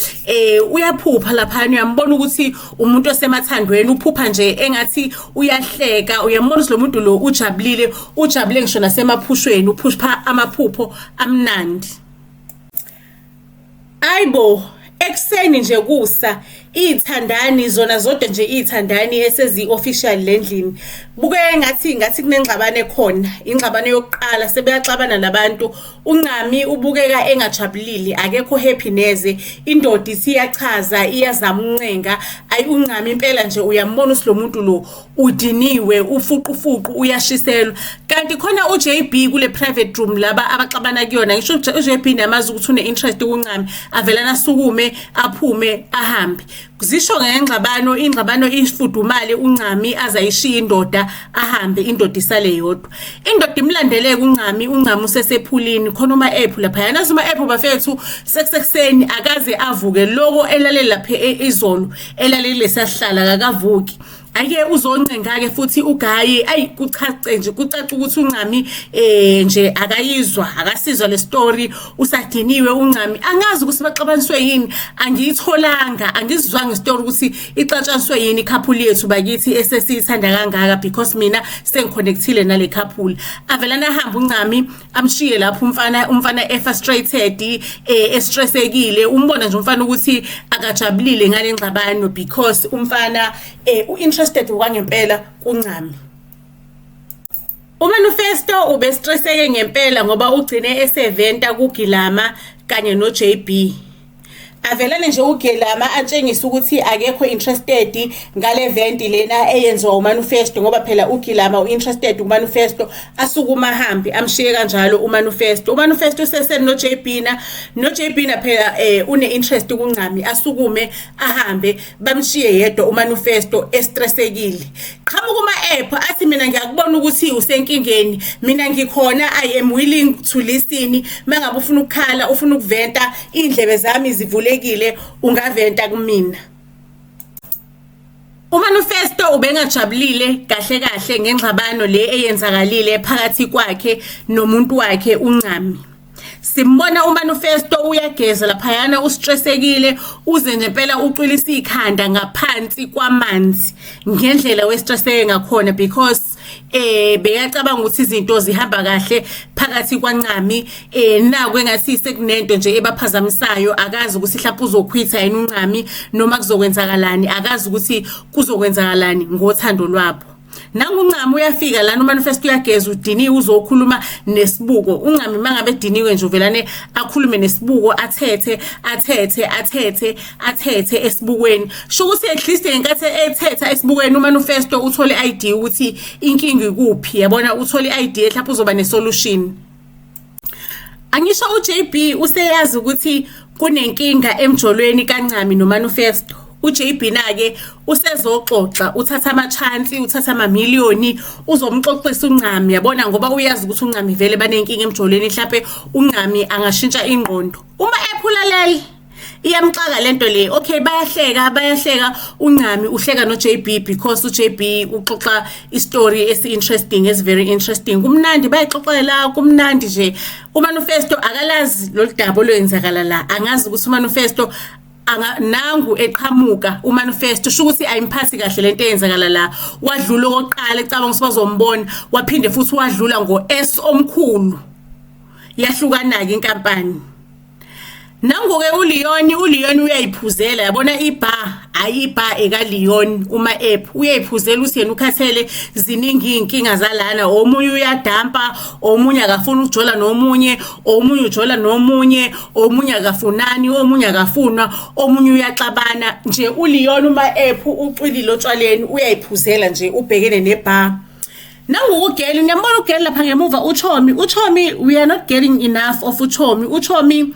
uyaphupha laphayana, uyambona ukuthi umuntu osemathandweni, uphupha nje engathi uyahleka, uyambona ukuthi lo muntu lo ujabulile ngisho nasemaphushweni, uphupha amaphupho amnandi. Ayibo, ekseni nje kusa ithandani zona zodwa nje ithandani esezi official lendlini, buke ngathi kunengxabano khona, ingxabano yokuqala sebeyaxabana nabantu. uNcami ubukeka engajabulile, akekho happy neze, indoda isiyachaza, iyazama uncenga. Ayi uNcami impela nje uyambona ukuthi lo muntu lo udiniwe, ufuqufuqu, uyashiselwa. Kanti khona uJB kule private room laba abaxabana kuyona, ngisho uJB namazi ukuthi une interest kuNcami, avelana sukume aphume ahambe. Zisho ingxabano ifudumale, uNcami azayishiya indoda ahambe, indoda isale yodwa. Indoda imlandele kuNcami, uNcami usesephulini, khona uma-app laphayana. Nazi uma-app bafethu sekusekuseni akaze avuke, loko elalele lapha izolo, elalele lesihlala akavuki. Ake uzoncenga-ke futhi uGayi, ayi kucace nje, kucaca ukuthi uNcami nje akayizwa, akasizwa le story, usadiniwe uNcami. Angazi ukuthi baxabaniswe yini, angiyitholanga, angizizwanga istory ukuthi ixatshaniswe yini ikhapuli yethu bakithi esesiyithanda kangaka, because mina sengiconnectile nale couple. Avelana hamba uNcami amshiye lapho umfana frustrated, estressekile, umbona nje umfana ukuthi akajabulile ngale ngxabano, because umfana interested kwangempela kuNcami. uManifesto ubestresseke ngempela ngoba ugcine eseventa kuGilama kanye noJB. Avelane nje uGilama atshengisa ukuthi akekho interested ngale event lena eyenziwa uManifesto, ngoba phela uGilama uinterested kuManifesto, asukuma hambi amshiye kanjalo uManifesto. uManifesto seseni noJB na phela une interest kuNcami, asukume ahambe bamshiye yedwa uManifesto estressekile. Qhamuka kuma-app athi mina ngiyakubona ukuthi usenkingeni, mina ngikhona, I am willing to listen. Mangabe ufuna ukukhala, ufuna ukuventa, indlebe zami zivulekile, ungaventa kumina. uManifesto ubengajabulile kahle ngengxabano le eyenzakalile phakathi kwakhe nomuntu wakhe uNcami. Simbona uManifesto uyageza laphayana, ustressekile, uze nje phela ucwilisa ikhanda ngaphansi kwamanzi ngendlela westresseke ngakhona, because bekacabanga ukuthi izinto zihamba kahle phakathi kwaNcami naku engathi sekunento nje ebaphazamisayo akazi ukuthi mhlawumbe uzokhwitha yini uNcami noma kuzokwenzakalani akazi ukuthi kuzokwenzakalani ngothando lwabo. Nangu uNcami uyafika lana uManifesto uyageza udiniwe uzokhuluma nesibuko. uNcami mangabe ediniwe nje uvelane akhulume nesibuko athethe esibukweni. Sho ukuthi at least ngenkathi ethetha esibukweni uManifesto uthole idea ukuthi inkingi ikuphi yabona uthole idea mhlawumbe uzoba nesolution. Angisho uJB useyazi ukuthi kunenkinga emjolweni kaNcami noManifesto. uJB nake usezoxoxa uthatha ama chance uthatha ama million uzomxoxisa uNcami yabona ngoba uyazi ukuthi uNcami vele banenkinga emjolweni mhlawumbe uNcami angashintsha ingqondo uma ephulalela iyamxaka lento le. Okay bayahleka uNcami uhleka noJB because uJB uxoxa istory esi-interesting esi very interesting kumnandi bayixoxela kumnandi nje. uManifesto akalazi loludaba loyenzakala la angazi ukuthi uManifesto nangu eqhamuka uManifesto sho ukuthi ayimphathi kahle lento eyenzakala la. Wadlula okoqala ecabanga sibazombona waphinde futhi wadlula ngo-S omkhulu yahlukana ke inkampani. Nangu-ke uLeon uyayiphuzela yabona ibar ekaLeon uma-app uyayiphuzela ukuthi yena ukhathele ziningi iy'nkinga zalana omunye uyadampa omunye akafuna ukujola nomunye omunye ujola nomunye omunye akafunani omunye akafunwa omunye uyaxabana nje. uLeon uma-app ucwilile otshwaleni uyayiphuzela nje ubhekene nebar. Nangu uGeli ngiyambona uGeli lapha ngemuva uChomi we are not getting enough of uChomi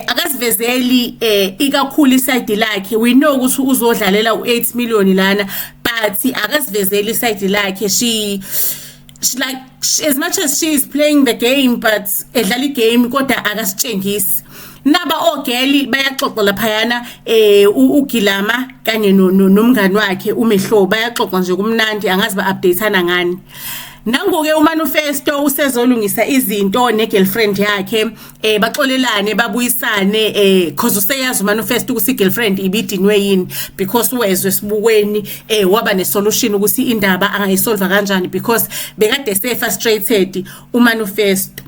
akasivezeli ikakhulu iside lakhe. We know ukuthi uzodlalela u8 million lana but akasivezeli iside lakhe. She like as much as she is playing the game but edlala igame kodwa akasitshengisi. Naba oGeli bayaxoxa laphayana uGilama kanye nomngani wakhe uMehlo bayaxoxa nje kumnandi angazi ba-updateana ngani. Nangu-ke uManifesto usezolungisa izinto ne-girlfriend yakhe baxolelane babuyisane cause useyazi uManifesto ukuthi i-girlfriend ibidinwe yini because wezwe esibukweni waba ne-solution ukuthi indaba angayisolva kanjani because bekade se-frustrated uManifesto.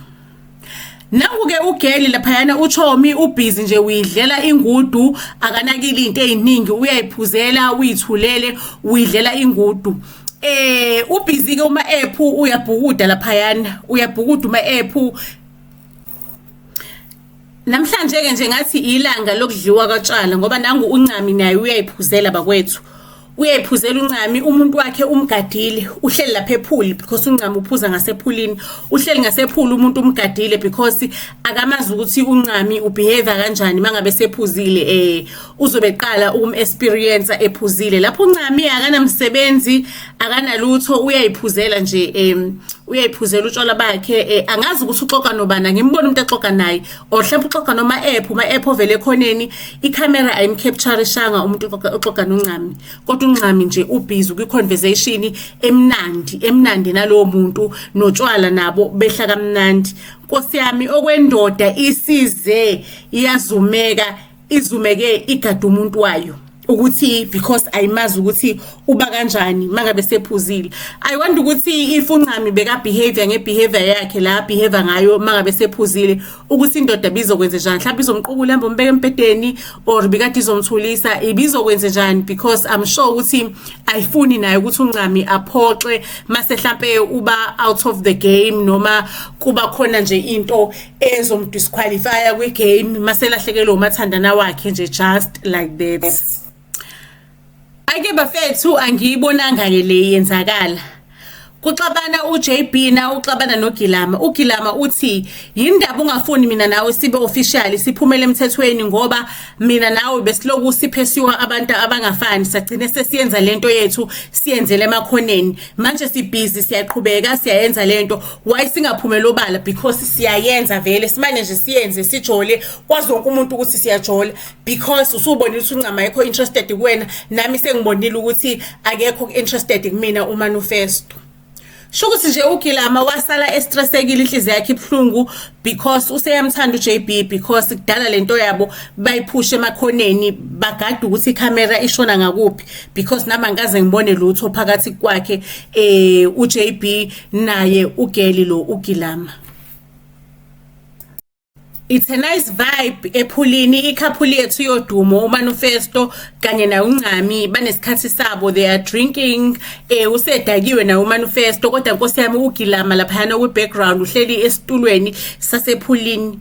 Nangu-ke uGeli laphayana uChomi ubhizi nje uyidlela ingudu akanakile into eziningi uyayiphuzela uyithulele uyidlela ingudu. Ubhizi ke uma-app uyabhukuda laphayana uyabhukuda uma-app. Namhlanje ke nje ngathi ilanga lokudliwa kaTshala ngoba nangu uNcami naye uyayiphuzela bakwethu uyayiphuzela uNcami umuntu wakhe umgadile uhleli lapha ephuli because uNcami uphuza ngasephulini uhleli ngasephuli umuntu umgadile because akamazi ukuthi uNcami ubehave kanjani mangabe sephuzile uzobeqala experience ephuzile lapho uNcami akanamsebenzi akanalutho uyayiphuzela nje uyayiphuzela utshwala bakhe angazi ukuthi uxoxa nobana ngimbona umuntu exoxa naye or mhlawumbe uxoxa uma-app ovele ekhoneni icamera ayimcapturishanga umuntu oxoxa noNcami kodwa uNcami nje ubhizi kwi-conversation emnandi nalowo muntu notshwala nabo behla kamnandi. Nkosi yami okwendoda isize izumeke igada umuntu wayo ukuthi because ayimazi ukuthi uba kanjani mangabe sephuzile. I wonder ukuthi if uNcami beka behavior yakhe la behave ngayo mangabe sephuzile ukuthi indoda bizokwenza njani mhlawumbe izomqukula hamba umbeke empedeni or bikade izomthulisa ibizokwenza njani because I'm sure ukuthi ayifuni naye ukuthi uNcami aphoxe mase mhlawumbe uba out of the game noma kuba khona nje into ezomdisqualify kwi-game mase lahlekelwe umathandana wakhe nje just like that. Ake bafethu angiyibonanga ke le yenzakala. Kuxabana uJB na uxabana noGilama. uGilama uthi yindaba ungafuni mina nawe sibe official siphumele emthethweni ngoba mina nawe besiloku siphesiwa abantu abangafani sagcine sesiyenza lento yethu siyenzele emakhoneni. Manje sibhizi siyaqhubeka siyayenza lento why singaphumela obala because siyayenza vele simane nje siyenze sijole kwazi wonke umuntu ukuthi siyajola because usubonile ukuthi uNcami ayikho interested kuwena nami sengibonile ukuthi akekho interested kumina uManifesto. Shukuthi nje uGilama wasala estressekile inhliziyo yakhe ibhlungu because useyamthanda uJB because kudala lento yabo bayiphusha emakhoneni bagada ukuthi icamera ishona ngakuphi because nama ngaze ngibone lutho phakathi kwakhe uJB naye uGeli lo uGilama. It's a nice vibe ephulini ikhaphuli yethu yodumo uManifesto kanye na uNcami banesikhathi sabo they are drinking usedakiwe na uManifesto kodwa Nkosi yami uGilama lapha kwi background uhleli esitulweni sasephulini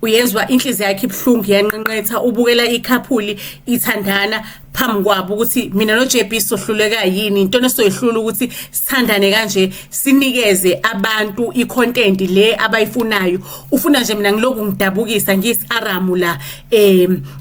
uyezwa inhliziyo yakhe ibhlungu yanqenqetha ubukela ikhaphuli ithandana phambi kwabo ukuthi mina noJB sohluleka yini into nesoyihlula ukuthi sithandane kanje sinikeze abantu icontent le abayifunayo ufuna nje mina ngiloku ngidabukisa ngiyisaramu la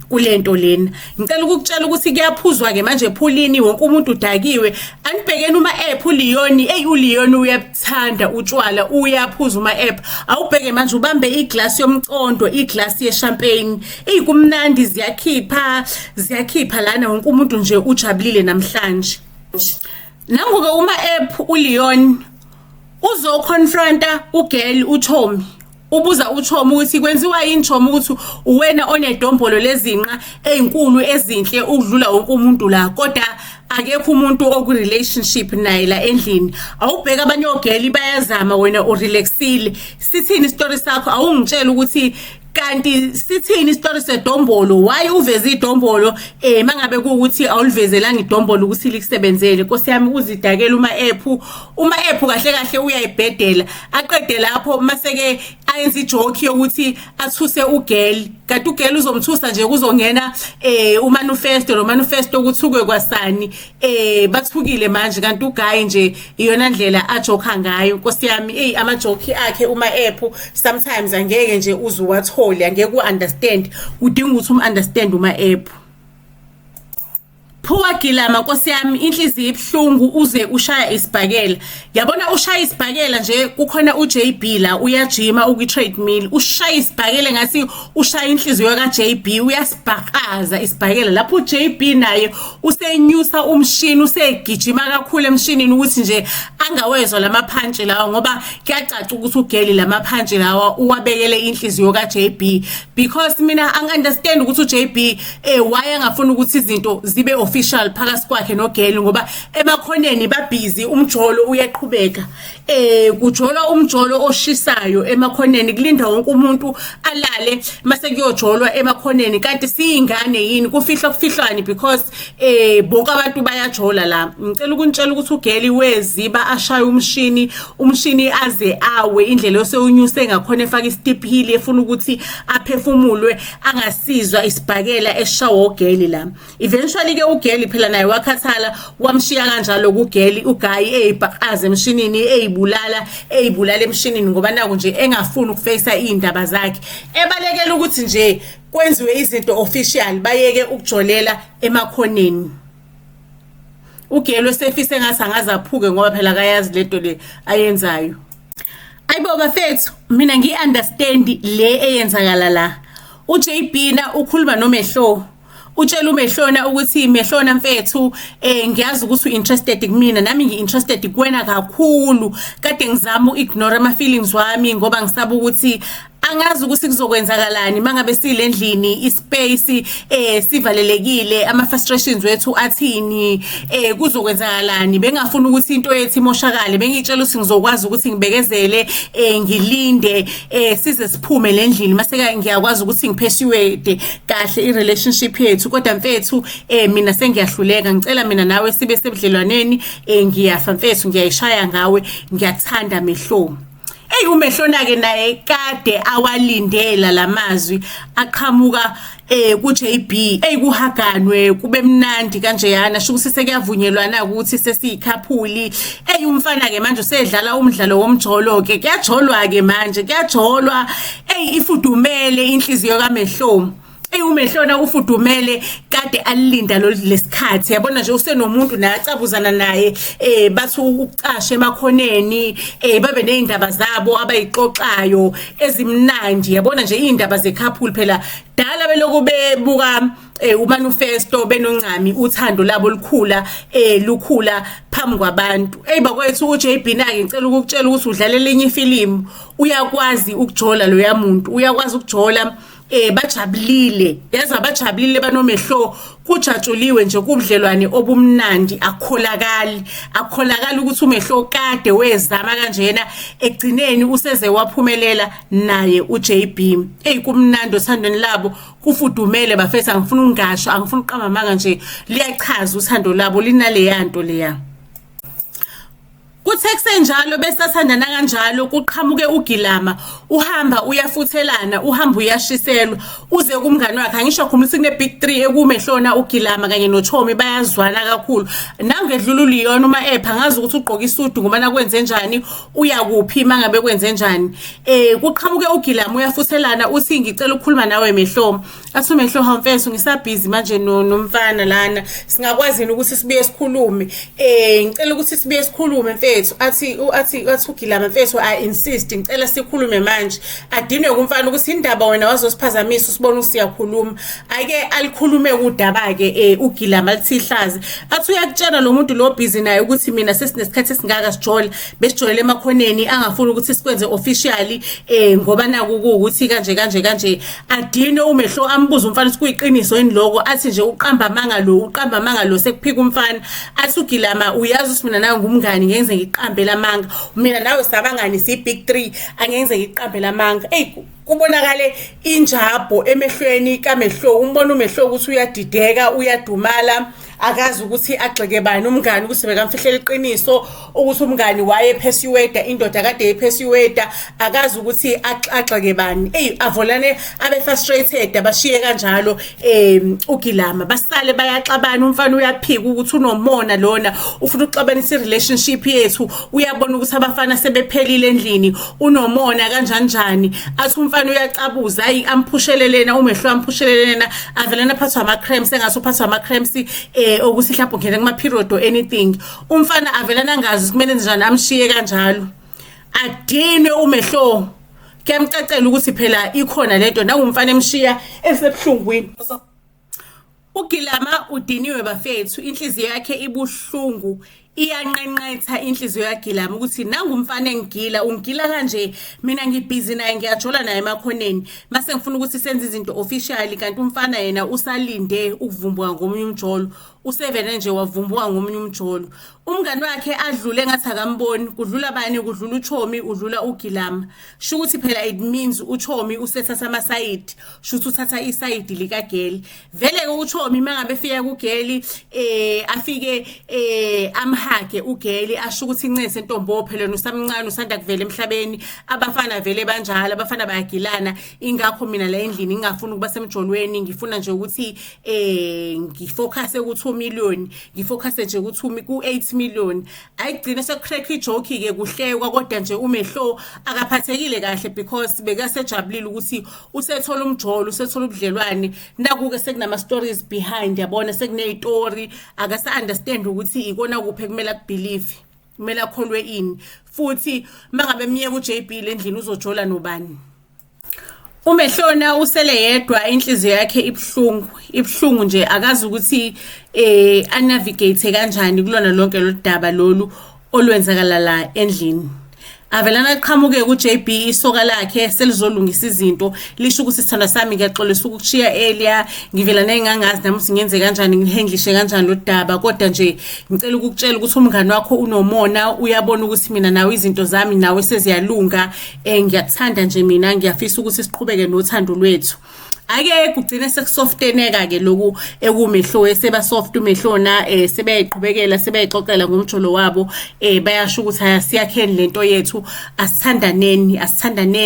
kulento lena ngicela ukukutshela ukuthi kuyaphuzwa ke manje ephulini wonke umuntu udakiwe anibhekeni uma app uLeon uLeon uyabuthanda utshwala uyaphuza uma app awubheke manje ubambe iglass yomcondo iglass yechampagne kumnandi ziyakhipha lana wonke umuntu nje ujabulile namhlanje nangoke uma app uLeon uzoconfronta uGeli uThomi ubuza uThomi ukuthi kwenziwa yini Thomi ukuthi uwena onedombolo lezinqa ezinkulu ezinhle ukudlula wonke umuntu la kodwa akekho umuntu oku relationship naye la endlini awubheka abanye oGeli bayazama wena urelaxile sithini story sakho awungitshela ukuthi kanti sithini story sedombolo why uveze idombolo mangabe kuukuthi awulivezelanga idombolo ukuthi likusebenzele Nkosi yami uzidakela uma app kahle kahle uyayibhedela aqede lapho maseke ayenza ijoke yokuthi athuse uGeli kanti uGeli uzomthusa nje kuzongena uManifesto noManifesto ukuthuke kwasani bathukile manje kanti uGayi nje iyona ndlela ajoke ngayo Nkosi yami amajoke akhe uma app sometimes angeke nje uzuwathole angeke uunderstand udinga ukuthi umunderstand uma app Phuwa Gilama Nkosi yami inhliziyo ibhlungu uze ushaya isibhakela yabona ushaya isibhakela nje kukhona uJB la uyajima ukwi-treadmill ushaya isibhakela ngathi ushaya inhliziyo kaJB uyasibhakaza isibhakela lapho uJB naye usenyusa umshini usegijima kakhulu emshinini ukuthi nje angawezwa lamaphansi lawa ngoba kuyacaca ukuthi uGeli lamaphansi lawa uwabekele inhliziyo kaJB because mina angiunderstand ukuthi uJB why angafuna ukuthi izinto zibe official phakathi kwakhe noGeli ngoba emakhoneni babhizi umjolo uyaqhubeka kujolwa umjolo oshisayo emakhoneni kulinda wonke umuntu alale mase kuyojolwa emakhoneni kanti siyingane yini kufihlwani because bonke abantu bayajola la ngicela ukunitshela ukuthi uGeli weziba ashaya umshini aze awe indlela osewunyuse ngakhona efaka istip heel efuna ukuthi aphefumulwe angasizwa isibhakela eshawa uGeli la eventually ke uGeli phela naye wakhathala wamshiya kanjalo kuGeli uGayi eyibhakaze emshinini eyibulala emshinini ngoba naku nje engafuni ukuface'a indaba zakhe ebalekela ukuthi nje kwenziwe izinto official bayeke ukujolela emakhoneni uGeli osefise ngathi angazaphuke ngoba phela akayazi lento le ayenzayo ayibo bafethu mina ngiunderstand le eyenzakala la uJB na ukhuluma noMehlo utshela uMehlona ukuthi Mehlona mfethu ngiyazi ukuthi uinterested kumina nami ngiinterested kuwena kakhulu kade ngizama uignore ama feelings wami ngoba ngisaba ukuthi angazi ukuthi kuzokwenzakalani mangabe silendlini ispace sivalelekile ama frustrations wethu athini kuzokwenzakalani bengafuna ukuthi into yethu imoshakale bengitshela ukuthi ngizokwazi ukuthi ngibekezele ngilinde size siphume lendlini maseka ngiyakwazi ukuthi ngipersuade kahle irelationship yethu kodwa mfethu mina sengiyahluleka ngicela mina nawe sibe sebudlelwaneni ngiyafa mfethu ngiyayishaya ngawe ngiyakuthanda Mehlo uMehlona ke naye kade awalindela lamazwi aqhamuka kuJB kuhaganwe kube mnandi kanjeyana shukuthi sekuyavunyelwana ukuthi sesiyikhaphuli umfana ke manje usedlala umdlalo womjolo ke kuyajolwa ke manje kuyajolwa ifudumele inhliziyo kaMehlo uMehlona ufudumele kade alilinda lesikhathi yabona nje usenomuntu naye acabuzana naye bathi ucashe emakhoneni babe nezindaba zabo abayixoxayo ezimnandi yabona nje izindaba zekhapuli phela dala beloku bebuka uManifesto benoncami uthando labo lukhula phambi kwabantu. Bakwethu uJB nake ngicela ukukutshela ukuthi udlala elinye ifilimu uyakwazi ukujola loya muntu, uyakwazi ukujola bajabulile, yazi abajabulile banomehlo kujatshuliwe nje kubudlelwane obumnandi. Akukholakali ukuthi umehlo kade wezama kanjena egcineni useze waphumelela naye uJB. Kumnandi uthandweni labo kufudumele bafethu, angifuni ukungasho, angifuni uqamba amanga nje, liyachaza uthando labo linaleya nto leya. Kuthe kusenjalo besathandana kanjalo kuqhamuke uGilama, uhamba uyafuthelana, uhamba uyashiselwa uze kumngani wakhe. Angisho khumulisa kune big 3 ekumehlona uGilama kanye noThomi bayazwana kakhulu. Nangedlula uLeon uma epha ngazi ukuthi ugqoka isudu ngoba nakwenze njani, uyakuphi mangabe kwenze njani. Kuqhamuke uGilama uyafuthelana uthi ngicela ukukhuluma nawe Mehlo. Athi Mehlo hamfethu ngisabhizi manje nomfana lana, singakwazi ukuthi sibuye sikhulume. Ngicela ukuthi sibuye sikhulume mfethu. Athi uGilama mfethu insist ngicela sikhulume manje. Adinwe kumfana ukuthi indaba wena wazosiphazamisa usibona usiyakhuluma. Ake alikhulume kudaba ke uGilama lithi ihlazi. Athi uyakutshela lo muntu lo busy naye ukuthi mina sesinesikhathi esingaka sijole besijolele emakhoneni angafuni ukuthi sikwenze officially ngoba naku ukuthi kanje. Adinwe umehlo ambuza umfana ukuthi kuyiqiniso yini lokho. Athi nje uqamba amanga lo sekuphika umfana. Athi uGilama uyazi ukuthi mina nawe ngumngani ngenze ngiqambela amanga, mina nawe sabangani si big 3 angenze ngiqambela amanga. Kubonakale injabo emehlweni kaMehlo, umbona uMehlo ukuthi uyadideka, uyadumala, akazi ukuthi agxeke bani umngani ukuthi bekamfihlela iqiniso ukuthi umngani waye persuade indoda kade epersuade, akazi ukuthi agxeke bani. Avolane abe frustrated abashiye kanjalo uGilama basale bayaxabana. Umfana uyaphika ukuthi unomona lona ufuna ukuxabanisa relationship yethu, uyabona ukuthi abafana sebephelile endlini, unomona kanjani. Athi umfana uyacabuza amphushelelena uMehlo amphushelelena avelana phathwa ama cramps engathi uphathwa ama cramps ukuthi mhlawumbe ungena kuma period or anything. Umfana avelana ngazi kumele njani amshiye kanjalo. Adinwe uMehlo kuyamcacela ukuthi phela ikhona lento nangumfana emshiya esebhlungwini. uGilama udiniwe bafethu, inhliziyo yakhe ibuhlungu, iyanqenqetha inhliziyo yaGilama ukuthi nangumfana engigila ungigila kanje, mina ngibhizi naye ngiyajola naye emakhoneni mase ngifuna ukuthi senze izinto officially, kanti umfana yena usalinde ukuvumbuka ngomunye umjolo. Usevele nje wavumbuka ngomunye umjolo. Umngani wakhe adlule ngathi akamboni, kudlula bani? Kudlula uThomi, udlula uGilama. Sho ukuthi phela it means uThomi usethatha ama side, sho ukuthi uthatha iside likaGeli. Vele ke uThomi mangabe efika kuGeli afike amhage uGeli asho ukuthi incese ntombo phela nosamncane usanda kuvela emhlabeni, abafana vele banjalo, abafana bayagilana. Ingakho mina la endlini ngingafuni ukuba semjolweni, ngifuna nje ukuthi ngifocus ukuthi 2 million, ngifocus nje ukuthi ku 8 million. Ayigcina sekcrack ijoke ke kuhlekwa, kodwa nje uMehlo akaphathekile kahle because bekasejabulile ukuthi usethola umjolo, usethola ubudlelwane. Nakuke sekunama stories behind, yabona sekunezitori, akasa understand ukuthi ikona kuphe kumele akubelieve, kumele akholwe ini. Futhi mangabe emnyeka uJB endlini uzojola nobani? uMehlona usele yedwa, inhliziyo yakhe ibhlungu nje, akazi ukuthi anavigate kanjani kulona lonke lodaba lolu olwenzakala la endlini. Avelana aqhamuke kuJB isoka lakhe selizolungisa izinto, lisho ukuthi sithanda sami ngiyaxolisa ukukushiya earlier, ngivela nengangazi nami ukuthi ngenze kanjani, ngihandlishe kanjani lo daba, kodwa nje ngicela ukukutshela ukuthi umngani wakho unomona, uyabona ukuthi mina nawe izinto zami nawe seziyalunga, ngiyakuthanda nje mina, ngiyafisa ukuthi siqhubeke nothando lwethu. Ake kugcine sekusofteneka ke lokhu ekuMehlo, seba soft uMehlona, sebeyiqhubekela sebeyixoxela ngomjolo wabo, bayasho ukuthi asiyakheni lento yethu, asithandaneni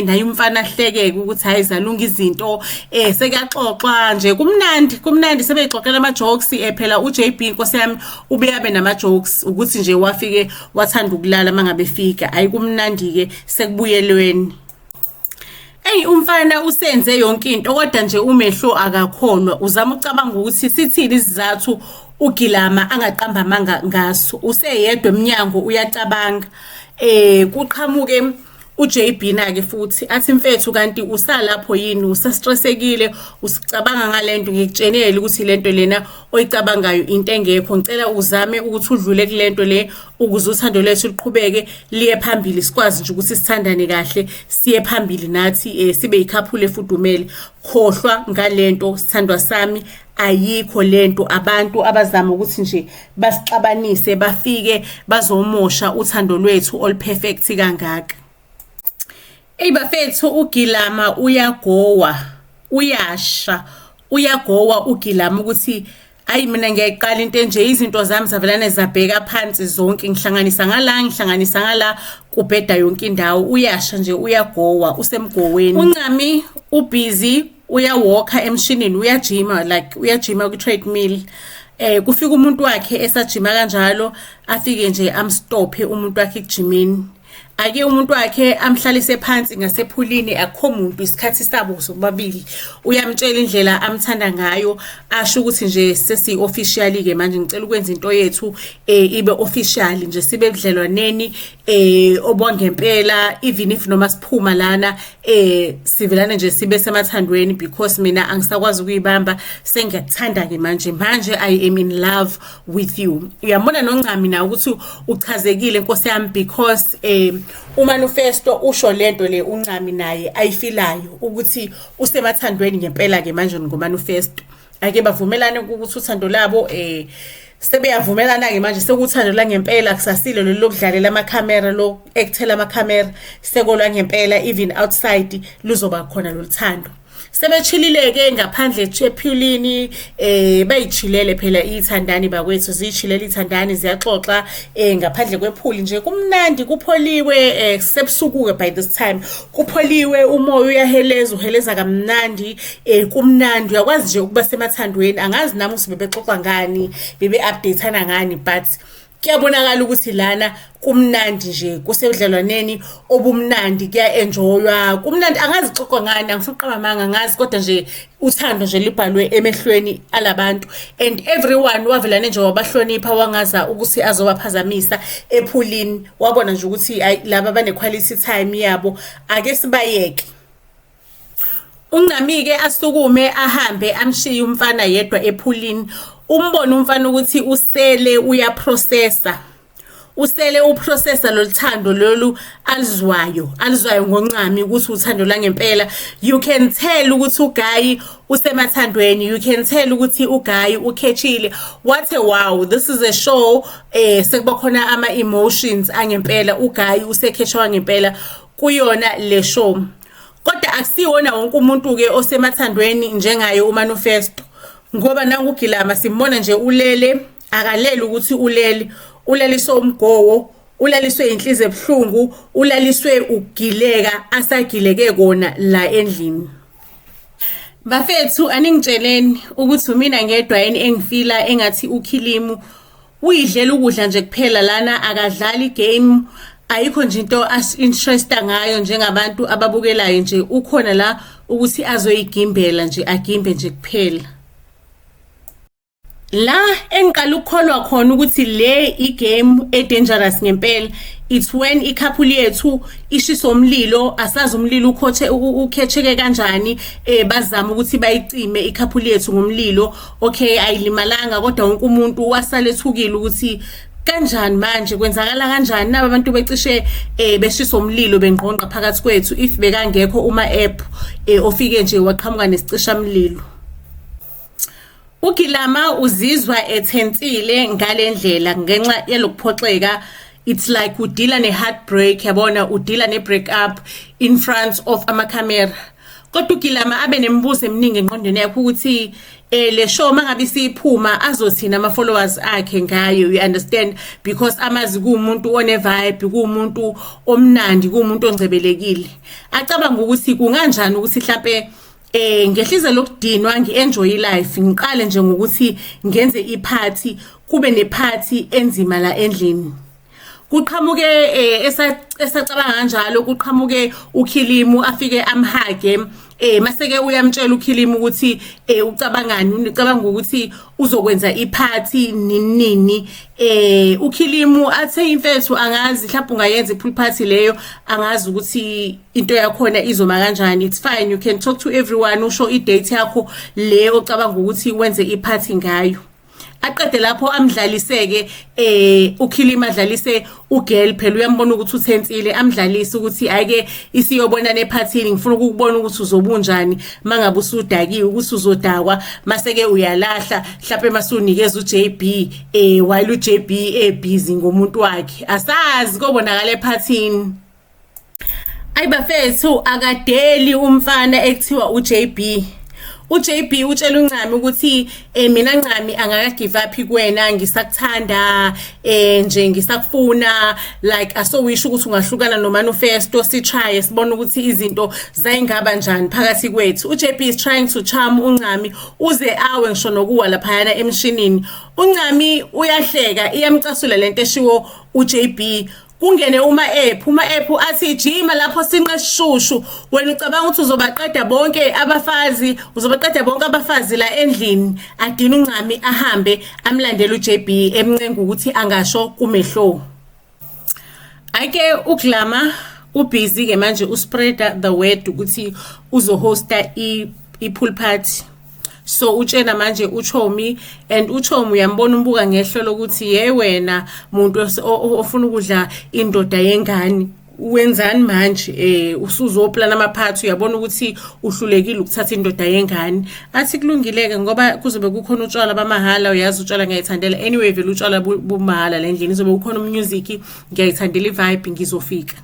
hayi umfana ahlekeke ukuthi hayi zalunga izinto, sekuyaxoxwa nje kumnandi sebeyixoxela ama jokes. Phela uJB inkosi yami ubeyabe nama jokes ukuthi nje wafike wathanda ukulala mangabe fika, hayi kumnandi ke sekubuyelweni. Umfana usenze yonke into kodwa nje uMehlo akakholwa. Uzama ucabanga ukuthi sithini isizathu uGilama angaqamba amanga ngaso. Useyedwa eminyango uyacabanga. Kuqhamuke uJB na ke futhi athi mfethu kanti usalapho yini usastressekile usicabanga ngalento ngikutshenele ukuthi lento lena oyicabangayo into engekho ngicela uzame ukuthi udlule kulento le ukuze uthando lwethu liqhubeke liye phambili sikwazi nje ukuthi sithandane kahle siye phambili nathi sibe yikhaphule efudumele khohlwa ngalento sithandwa sami ayikho lento abantu abazama ukuthi nje basixabanise bafike bazomosha uthando lwethu all perfect kangaka. Bafethu uGilama uyagowa uGilama ukuthi ayi mina ngiyayiqala into enje izinto zami zavelana zabheka phansi zonke ngihlanganisa ngala kubheda yonke indawo uyasha nje uyagowa usemgoweni. uNcami ubusy uyawalka emshinini uyajima ku treadmill kufika umuntu wakhe esajima kanjalo afike nje amstophe umuntu wakhe kujimeni ake umuntu wakhe amhlalise phansi ngasephulini akho umuntu isikhathi sabo sobabili uyamtshela indlela amthanda ngayo asho ukuthi nje sesi officially ke manje ngicela ukwenza into yethu ibe official nje sibe budlelwaneni obongempela even if noma siphuma lana sivelana nje sibe semathandweni because mina angisakwazi ukuyibamba sengiyakuthanda ke manje I am in love with you. Uyambona noNcami na ukuthi uchazekile Nkosi yami because uManifesto usho lento le uNcami naye ayifilayo ukuthi usemathandweni ngempela ke manje ngoManifesto ake bavumelane ukuthi uthando labo sebeyavumelana ke manje sekuthando la ngempela kusasile lo lokudlalela amakhamera lo ekuthela amakhamera sekolwa ngempela even outside luzoba khona lo luthando sebechilile ke ngaphandle ephulini bayichilele phela ithandani bakwethu zichilele ithandani ziyaxoxa ngaphandle kwephuli nje kumnandi kupholiwe sebusuku ke by this time kupholiwe umoya uheleza kamnandi kumnandi uyakwazi nje ukuba semathandweni angazi nami usibebexoxa ngani bebe updateana ngani but kuyabonakala ukuthi lana kumnandi nje kusebudlelwaneni obumnandi kuya-enjoywa kumnandi angazi xoxa ngani angisoqabamanga ngazi kodwa nje uthando nje libhalwe emehlweni alabantu and everyone wavelane nje wabahlonipha wangaza ukuthi azobaphazamisa ephulini wabona nje ukuthi laba bane-quality time yabo ake sibayeke. uNcami-ke asukume ahambe amshiye umfana yedwa ephulini umbona umfana ukuthi usele uyaprocessa uprocessa loluthando lolu alizwayo ngoNcami ukuthi uthando la ngempela. You can tell ukuthi uGayi usemathandweni, you can tell ukuthi uGayi ukhethile. What a wow, this is a show sekuba khona ama emotions angempela uGayi usekhethwa ngempela kuyona le show. Kodwa akusiwona wonke umuntu ke osemathandweni njengaye uManifesto ngoba nangu uGilama simbona nje ulele akalele ukuthi ulaliswe umgowo ulaliswe inhliziyo ebuhlungu ulaliswe ukugileka asagileke kona la endlini. Bafethu aningitsheleni ukuthi mina ngedwa yini engifila engathi uKhilimu uyidlela ukudla nje kuphela lana akadlali game ayikho nje into as-interesta ngayo njengabantu ababukelayo nje ukhona la ukuthi azoyigimbela nje agimbe nje kuphela. La engiqala ukukholwa khona ukuthi le igame edangerous ngempela it's when ikhaphuli yethu ishisa umlilo asazi umlilo ukhetheke kanjani bazama ukuthi bayicime ikhaphuli yethu ngomlilo okay ayilimalanga kodwa wonke umuntu wasale ethukile ukuthi kanjani manje kwenzakala kanjani naba abantu becishe beshisa umlilo bengqonqa phakathi kwethu if bekangekho uma app ofike nje waqhamuka nesicisha umlilo. uGilama uzizwa ethensile ngalendlela ngenxa yalokuphoxeka. It's like udila ne-heartbreak yabona udila ne-break up in front of amakhamera. Kodwa uGilama abe nemibuzo eminingi engqondweni yakhe ukuthi le show mangabe siphuma azothina ama followers akhe ngayo, you understand, because amazi kuumuntu one vibe, kuumuntu omnandi, kuumuntu ongcebelekile. Acabanga ukuthi kunganjani ukuthi mhlambe ngehlize lokudinwa ngienjoy life ngiqale nje ngokuthi ngenze iparty kube neparty enzima la endlini. Kuqhamuke esacabanga kanjalo kuqhamuke uKhilimu afike amhage maseke uyamtshela uKhilima ukuthi ucabanga ukuthi uzokwenza iphathi nini uKhilimu athe imfethu angazi mhlawumbe ungayenza ipool party leyo angazi ukuthi into yakhona izoma kanjani. It's fine, you can talk to everyone, usho idate yakho le ocabanga ukuthi wenze iphathi ngayo. Aqede lapho amdlaliseke uKhilima adlalise ugirl phela uyambona ukuthi uthensile amdlalise ukuthi ake isiyobona nephathini ngifuna ukubona ukuthi uzobunjani mangabe usudakiwe ukuthi uzodakwa maseke uyalahla mhlawumbe masunikeza uJB while uJB busy ngomuntu wakhe asazi kobonakala ephathini. Ayibafethu akadeli umfana ekuthiwa uJB. uJB utshela uNcami ukuthi mina Ncami angaka give up kuwena ngisakuthanda nje ngisakufuna like asowisho ukuthi ungahlukana noManifesto sitry sibone ukuthi izinto zayingaba njani phakathi kwethu. uJB is trying to charm uNcami uze awe ngisho nokuwa laphayana emshinini. uNcami uyahleka iyamcasula lento eshiwo uJB kungene uma-app athi jima lapho sinqe sishushu wena ucabanga ukuthi uzobaqeda bonke abafazi la endlini. Adina uNcami ahambe amlandela uJB emncenga ukuthi angasho kumehlo. Ake uGlama ubusy ke manje uspreada the word ukuthi uzohosta i-pool party. So utshena manje uChomi and uChomi uyambona umbuka ngehlo lokuthi wena muntu ofuna ukudla indoda yengane wenzani manje usuzoplana amaphathi uyabona ukuthi uhlulekile ukuthatha indoda yengane. Athi kulungileke ngoba kuzobe kukhona utshwala bamahala uyazi utshwala ngiyayithandela anyway vele utshwala bumahala le ndlini izobe kukhona umusic ngiyayithandela ivibe ngizofika.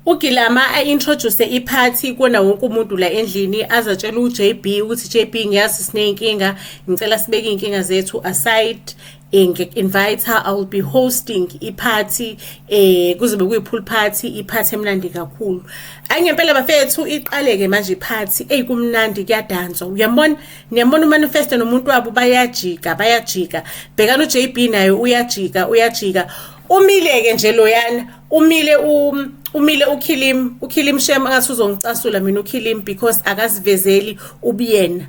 uGilama introduce iphathi kona wonke umuntu la endlini azatshela uJB ukuthi JB ngiyazi sineyinkinga ngicela sibeke inkinga zethu aside invite her. I will be hosting iphathi kuzobe kuyipool party iphathi emnandi kakhulu. Ayingempela bafethu iqaleke manje iphathi kumnandi kuyadanswa uyambona niyambona uManifesto nomuntu wabo bayajika bhekana uJB naye uyajika umileke nje loyana umile uKhilim Shem angathi uzongicasula mina uKhilim because akazivezeli ubuyena.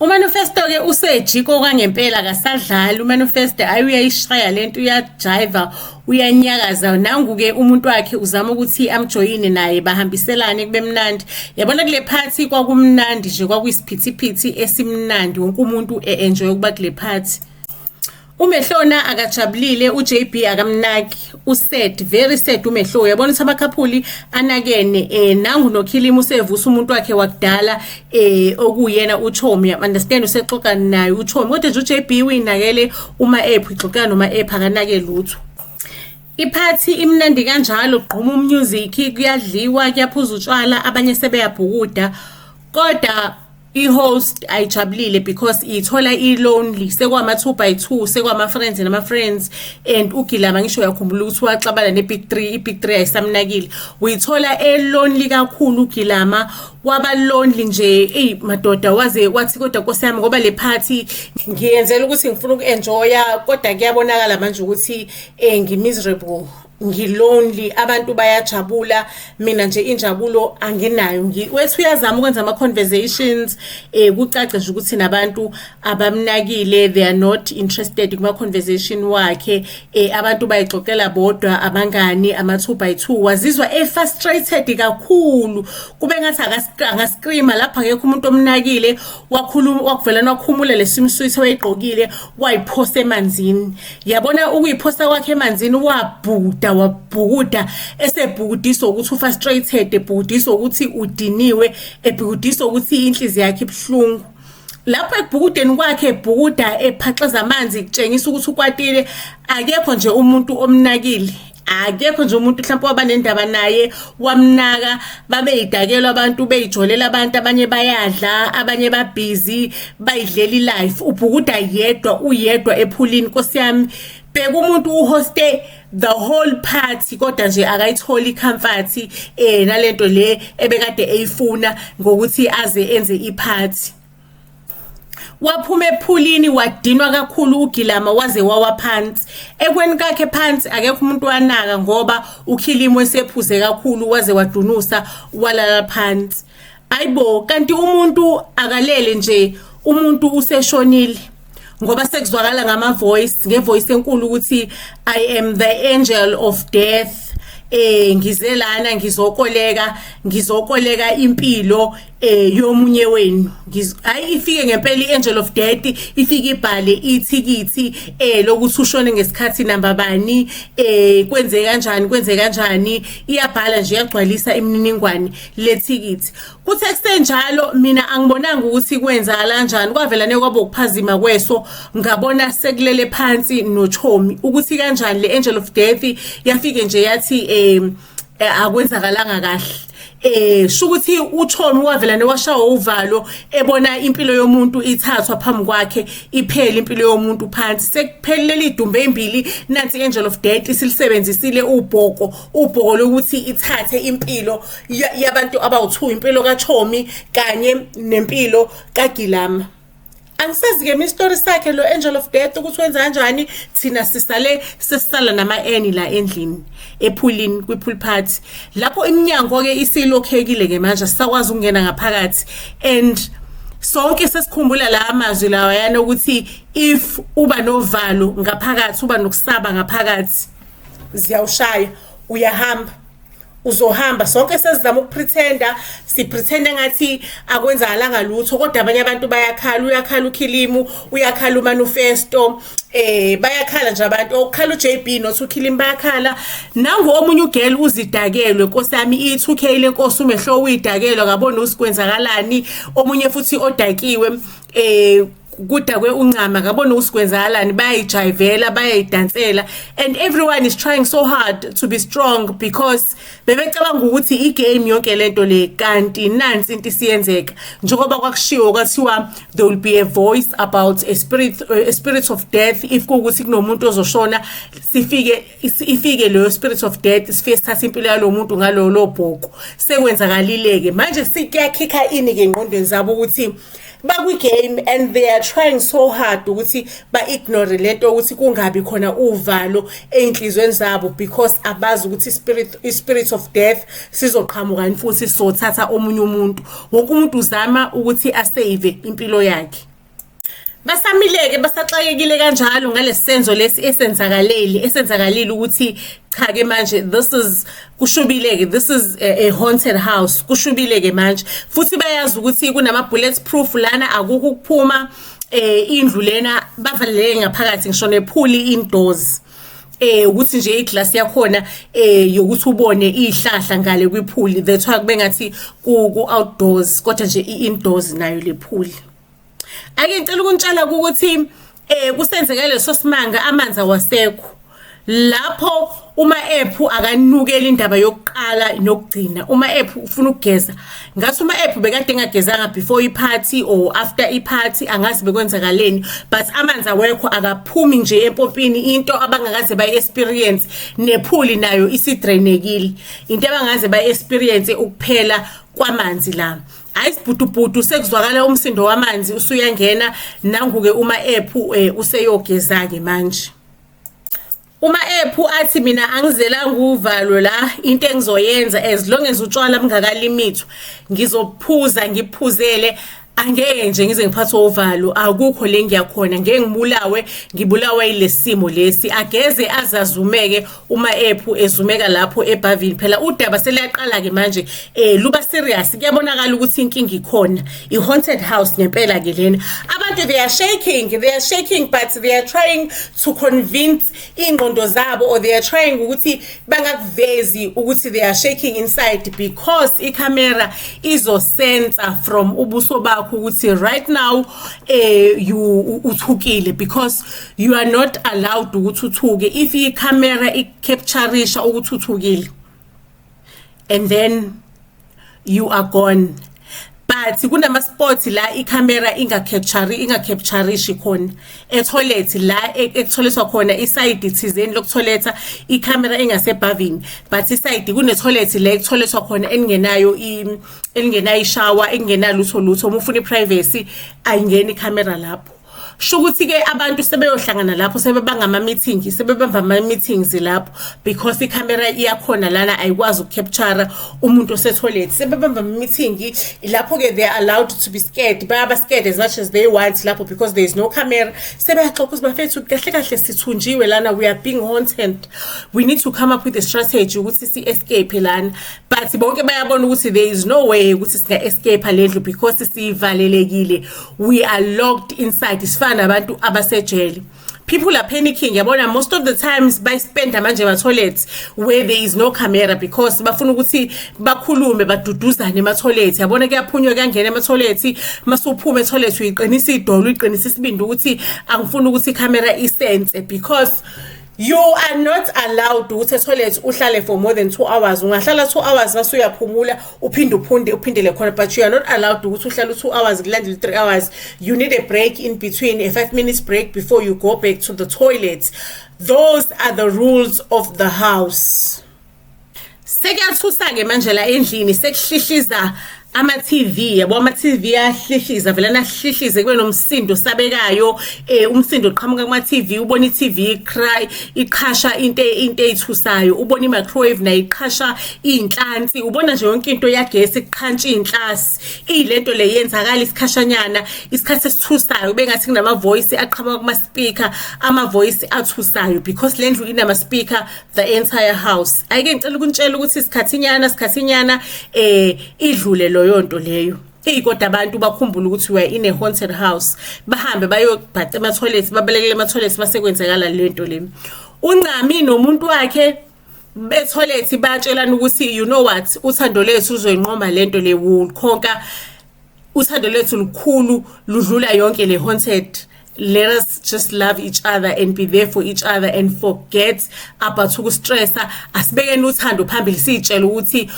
uManifesto ke usejiko kwangempela akasadlali uManifesto uyayishaya lento uyajiva uyanyakaza nangu ke umuntu wakhe uzama ukuthi amjoyine naye bahambiselane kube mnandi. Yabona kule party kwakumnandi nje kwakuyisiphithiphithi esimnandi wonke umuntu enjoy ukuba kule party. uMehlona akajabulile uJB akamnaki uSed very sad uMehlo yabona ukuthi abakhaphuli anakene nangu noKhilima usevusa umuntu wakhe wakudala okuyena uChomi understand usexoxa naye uChomi kodwa nje uJB uyinakele uma-app ixoxana noma-app akanake lutho. Iphathi imnandi kanjalo gquma umusic kuyadliwa kuyaphuza utshwala abanye sebeyabhukuda kodwa i-host ayijabulile because ithola i-lonely sekwama 2x2 sekwama friends nama-friends and uGilama ngisho uyakhumbula ukuthi waxabana ne-big 3 i-big 3 ayisamnakile uyithola e-lonely kakhulu uGilama waba lonely nje madoda wathi kodwa Nkosi yami ngoba le party ngiyenzela ukuthi ngifuna uku-enjoya kodwa kuyabonakala manje ukuthi ngi-miserable ngilonely abantu bayajabula mina nje injabulo anginayo wethu uyazama ukwenza ama conversations kucace nje ukuthi nabantu abamnakile they are not interested kuma conversation wakhe abantu bayixoxela bodwa abangani ama 2x2 wazizwa frustrated kakhulu kube ngathi angascreama lapha ngekho umuntu omnakile wakuvelana wakhumula lesimsuthi wayigqokile wayiphosa emanzini yabona ukuyiphosa kwakhe emanzini wabhukuda esebhukudiswa ukuthi ufrustrated ebhukudiswa ukuthi udiniwe ebhukudiswa ukuthi inhliziyo yakhe ibhlungu lapho ekubhukudeni kwakhe ebhukuda ephaxeza amanzi kutshengisa ukuthi ukwatile akekho nje umuntu omnakile akekho nje umuntu mhlawumbe wabanendaba naye wamnaka babeyidakelwa abantu beyijolela abantu abanye bayadla abanye babhizi bayidlela ilife ubhukuda uyedwa ephulini Nkosi yami bheka umuntu uhoste the whole party kodwa nje akayitholi icomfort nalento le ebekade eyifuna ngokuthi aze enze iphathi. Waphuma ephulini wadinwa kakhulu uGilama waze wawa phansi ekweni kakhe phansi akekho umuntu wanaka ngoba uKhilima esephuze kakhulu waze wadunusa walala phansi. Ayibo kanti umuntu akalele nje umuntu useshonile ngoba sekuzwakala ngama voice ngevoice enkulu ukuthi I am the angel of death ngize lana ngizokoleka impilo yomunye wenu hayi ifike ngempela iangel of death ifike ibhale ithikithi lokuthi ushone ngesikhathi namba bani kwenze kanjani iyabhala nje yagcwalisa imininingwane lethikithi kutext enjalo mina angibonanga ukuthi kwenzakala kanjani kwavelane kwabo ukuphazima kweso ngabona sekulele phansi nochomi ukuthi kanjani le angel of death yafike nje yathi akwenzakalanga kahle shukuthi uThomi wavelane washawa uvalo ebona impilo yomuntu ithathwa phambi kwakhe iphela impilo yomuntu phansi sekuphelele idumbe embili nansi angel of death isilisebenzisile ubhoko lokuthi ithathe impilo yabantu abawu2 impilo kaThomi kanye nempilo kaGilama. Angisazi-ke story sakhe lo angel of death ukuthi wenza kanjani thina sesisala nama-N la endlini ephulini kwi-pool party lapho iminyango ke isilokhekile ke manje sisakwazi ukungena ngaphakathi and sonke sesikhumbula la amazwi lawa yana ukuthi if uba novalo ngaphakathi uba nokusaba ngaphakathi ziyawushaya uyahamba uzohamba sonke sesizama ukupretenda sipretenda ngathi akwenzakalanga lutho kodwa abanye abantu bayakhala uyakhala uKhilimu uyakhala uManifesto bayakhala nje abantu okukhala uJB noThukhilimi bayakhala nangu omunye ugirl uzidakelwe Nkosi yami i2K lenkosi umehlo uyidakelwa ngabona usikwenzakalani omunye futhi odakiwe kudakwe uncama ngabona usikwenzakalani bayayijayivela bayayidansela and everyone is trying so hard to be strong because bebecabanga ukuthi igame yonke lento le kanti nansi into isiyenzeka njengoba kwakushiwo kwathiwa there will be a voice about a spirit of death if kuukuthi kunomuntu ozoshona ifike leyo spirit of death sifike sithatha impilo yalomuntu ngalolo bhoko sekwenzakalileke manje sikuyakhikha ini ke ngqondweni zabo ukuthi bakwi-game and they are trying so hard ukuthi ba-ignore lento ukuthi kungabi khona uvalo ey'nhlizweni zabo because abazi ukuthi i-spirit of death sizoqhamukani futhi sizothatha omunye umuntu wonke umuntu uzama ukuthi asave impilo yakhe. Basamileke basaxakekile kanjalo ngalesenzo lesi esenzakalile ukuthi cha ke manje this is kushubileke this is a haunted house kushubileke manje futhi bayazi ukuthi kunama bulletproof lana akukho ukuphuma indlu lena bavalele ngaphakathi ngisho nephuli indoors ukuthi nje iglass yakhona yokuthi ubone ihlahla ngale kwiphuli that's why kube ngathi ku outdoors kodwa nje indoors nayo lephuli. Ake ngicela ukuntshala ukuthi kusenzeka leso simanga amanzi awasekho lapho uma ephu akanukela indaba yokuqala nokugcina uma ephu ufuna ukugeza ngathi uma ephu bekade engagezanga before iparty or after iparty angazi bekwenzakaleni but amanzi awekho akaphumi nje empompini into abangakaze bayi experience nephuli nayo isidrainekile into abangaze bayi experience ukuphela kwamanzi la ayisibhudubudu sekuzwakala umsindo wamanzi usuyangena nanguke uma ephu useyogeza ke manje uma ephu athi mina angizelanga uvalo la into engizoyenza as long as utshwala bungakalimithwa ngizophuza ngiphuzele angeke nje ngize ngiphathwe uvalo akukho le ngiyakhona ngeke ngibulawa ilesimo lesi ageze azazumeke uma ephu ezumeka lapho eBaville phela udaba seliyaqala ke manje luba serious kuyabonakala ukuthi inkingi ikhona ihaunted house ngempela ke lena abantu they are shaking but they are trying to convince ingqondo zabo or they are trying ukuthi bangakuvezi ukuthi they are shaking inside because icamera izosensa from ubuso bakho ukuthi right now you uthukile because you are not allowed ukuthi uthuke if i-camera i-captureisha ukuthi uthukile and then you are gone but kunama spots la i-camera ingacaptureishi khona etoilet la ekutholiswa khona iside thizeni lokutholetha i-camera engasebhavini but iside kune toilet la ekutholiswa khona engenayo ishower engenalutho uma ufuna iprivacy ayingeni i-camera lapho sho ukuthi ke abantu sebeyohlangana lapho sebebanga ama meeting sebebamba ama meetings lapho because icamera iyakhona lana ayikwazi ukcapture umuntu osetoilet sebebamba ama meeting lapho ke they are allowed to be scared bayaba scared as much as they want lapho because there is no camera sebeyaxoxa ukuthi bafethu kahle kahle sithunjiwe lana we are being haunted we need to come up with a strategy ukuthi si escape lana but bonke bayabona ukuthi there is no way ukuthi singa escape lendlu because sivalelekile we are locked inside isifana abantu abasejele people are panicking yabona most of the times by spend manje ba toilets where there is no camera because bafuna ukuthi bakhulume baduduzane ema toilets yabona kuyaphunywa kuyangena ema toilets masuphuma e toilet uyiqinisa idolo uyiqinisa isibindi ukuthi angifuni ukuthi i-camera isense because you are not allowed ukuthi toilet uhlale for more than 2 hours ungahlala 2 hours base uyaphumula uphindele khona but you are not allowed ukuthi uhlale 2 hours kulandela 3 hours you need a break in between a 5 minutes break before you go back to the toilet those are the rules of the house sekuyathusa ke manje la endlini sekuhlihliza ama TV yabo ama TV ahlihliza vela nahlihlize kube nomsindo sabekayo umsindo oqhamuka kuma TV ubona iTV cry iqhasha into ethusayo ubona imicrowave nayo iqhasha inhlansi ubona nje yonke into yagesi iqhantsha inhlasi ilento le yenzakala isikhashanyana isikhathi esithusayo bengathi kunama voice aqhamuka kuma speaker ama voice athusayo because lendlu inama speaker the entire house ayike ngicela ukuntshela ukuthi isikhathinyana idlule yonto leyo kodwa abantu bakhumbula ukuthi we are in a haunted house bahambe bayobhaca ema toilets babelekele ema toilets masekwenzekala lento le uncami nomuntu wakhe be toilet bayatshelana ukuthi you know what uthando lethu uzoyinqoma lento le wonke uthando lethu lukhulu ludlula yonke le haunted let us just love each other and be there for each other and forget about ukustressa asibekeni uthando phambili sitshela ukuthi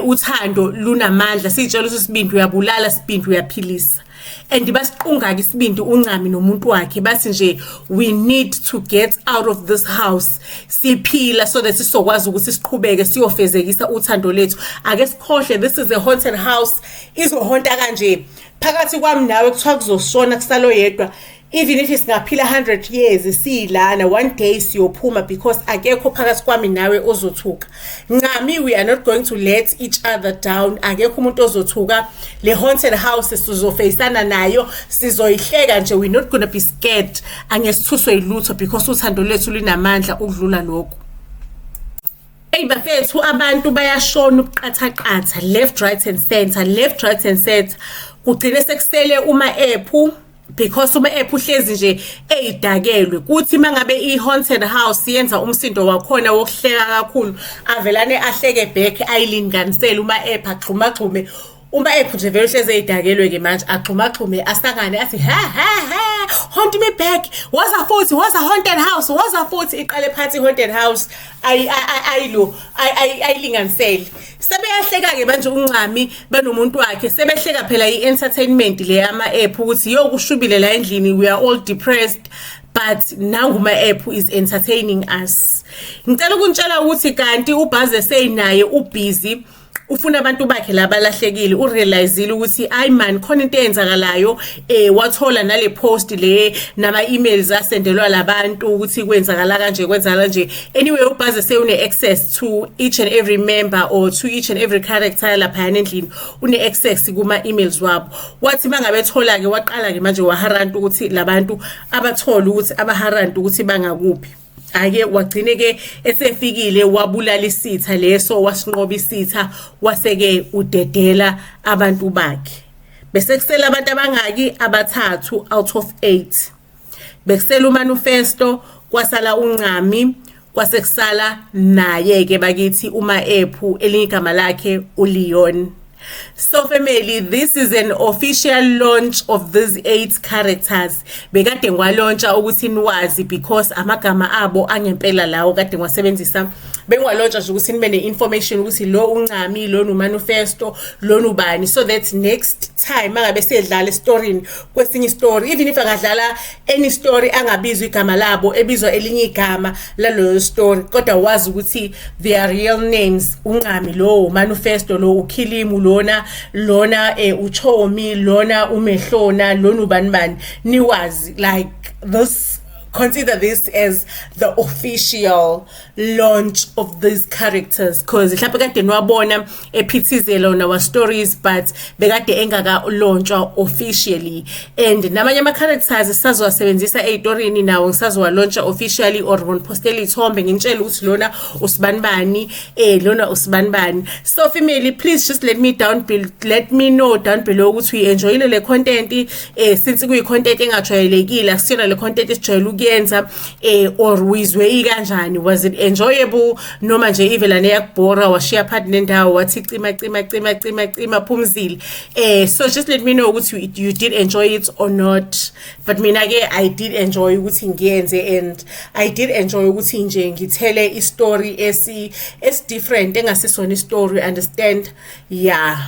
uthando lunamandla sitshela ukuthi sibindi uyabulala sibindi uyaphilisa and basiqunga ke sibindi uncami nomuntu wakhe bathi nje we need to get out of this house siphila so that sizokwazi ukuthi siqhubeke siyofezekisa uthando lethu ake sikhohle this is a haunted house izohonta kanje phakathi kwami nawe kuthiwa kuzoshona kusalo yedwa even if singaphila 100 years silana one day siyophuma because akekho phakathi kwami nawe ozothuka ncami we are not going to let each other down akekho umuntu ozothuka le haunted house sizofacana nayo sizoyihleka nje we not going to be scared angesithuswe ilutho because uthando lethu linamandla ukudlula lokho bafethu abantu bayashona ukuqathaqatha left right and center kugcine sekusele uma ephu because uma uhlezi nje eyidakelwe kuthi mangabe i-haunted house yenza umsindo wakhona wokuhleka kakhulu avelane ahleke back ayilinganisele uma axhumaxhume uma nje vele hlezi eyidakelwe ke manje axhumaxhume asangane athi ha haunt me back waza futhi waza haunted house waza futhi iqale phansi haunted house ayilinganisele sebeyahleka ke manje uncami banomuntu wakhe sebehleka phela i-entertainment le ama ukuthi yokushubile la endlini we are all depressed but nangu ma is entertaining us ngicela ukuntshela ukuthi kanti ubhaze seyinaye ubusy ufuna abantu bakhe labalahlekile urealizile ukuthi ay man khona into eyenzakalayo wathola nale post le nama emails asendelwa labantu ukuthi kwenzakala kanje anyway ubhaze seyune access to each and every member or to each and every character lapha endlini une access kuma emails wabo wathi mangabe thola ke waqala ke manje waharanta ukuthi labantu abathola ukuthi abaharanta ukuthi bangakuphi ake wagcine ke esefikile wabulala isitha leso wasinqoba isitha waseke udedela abantu bakhe bese kusela abantu abangaki abathathu out of 8 bekusela umanifesto kwasala uncami kwasekusala naye ke bakithi uma elinye igama lakhe uLeon. So family, this is an official launch of these 8 characters. Bekade ngwalauncha ukuthi niwazi because amagama abo angempela lawo kade ngwasebenzisa bengwalauncha nje ukuthi nibe ne-information ukuthi lo uncami lo numanifesto lo nubani, so that next time mangabe sedlala estoryini kwesinye story, even if angadlala any story angabizwa igama labo ebizwa elinye igama laloyo story, kodwa wazi ukuthi their real names, uncami lo manifesto lo ukhilimu lona uchomi lona umehlona lona ubani niwazi, like this. Consider this as the official launch of these characters, because mhlawumbe kade niwabona ephithizela on our stories but bekade engaka launchwa officially, and namanye ama characters sazowasebenzisa ey'torini nawo ngisazowalauncha officially or ngiphostele ithombe ngintshela ukuthi lona usibanibani lona usibanibani. So family, please just let me know down below ukuthi uyi-enjoyile le content, since kuyi content engajwayelekile, akusiyona le content esijwayele yenza or uyizwe kanjani, was it enjoyable noma nje ivelane yakubhora washiya phakathi nendawo wathi cima phumzile. So just let me know ukuthi you did enjoy it or not, but mina ke I did enjoy ukuthi ngiyenze, and I did enjoy ukuthi nje ngithele i-story esi different engasisona i-story, understand? Yeah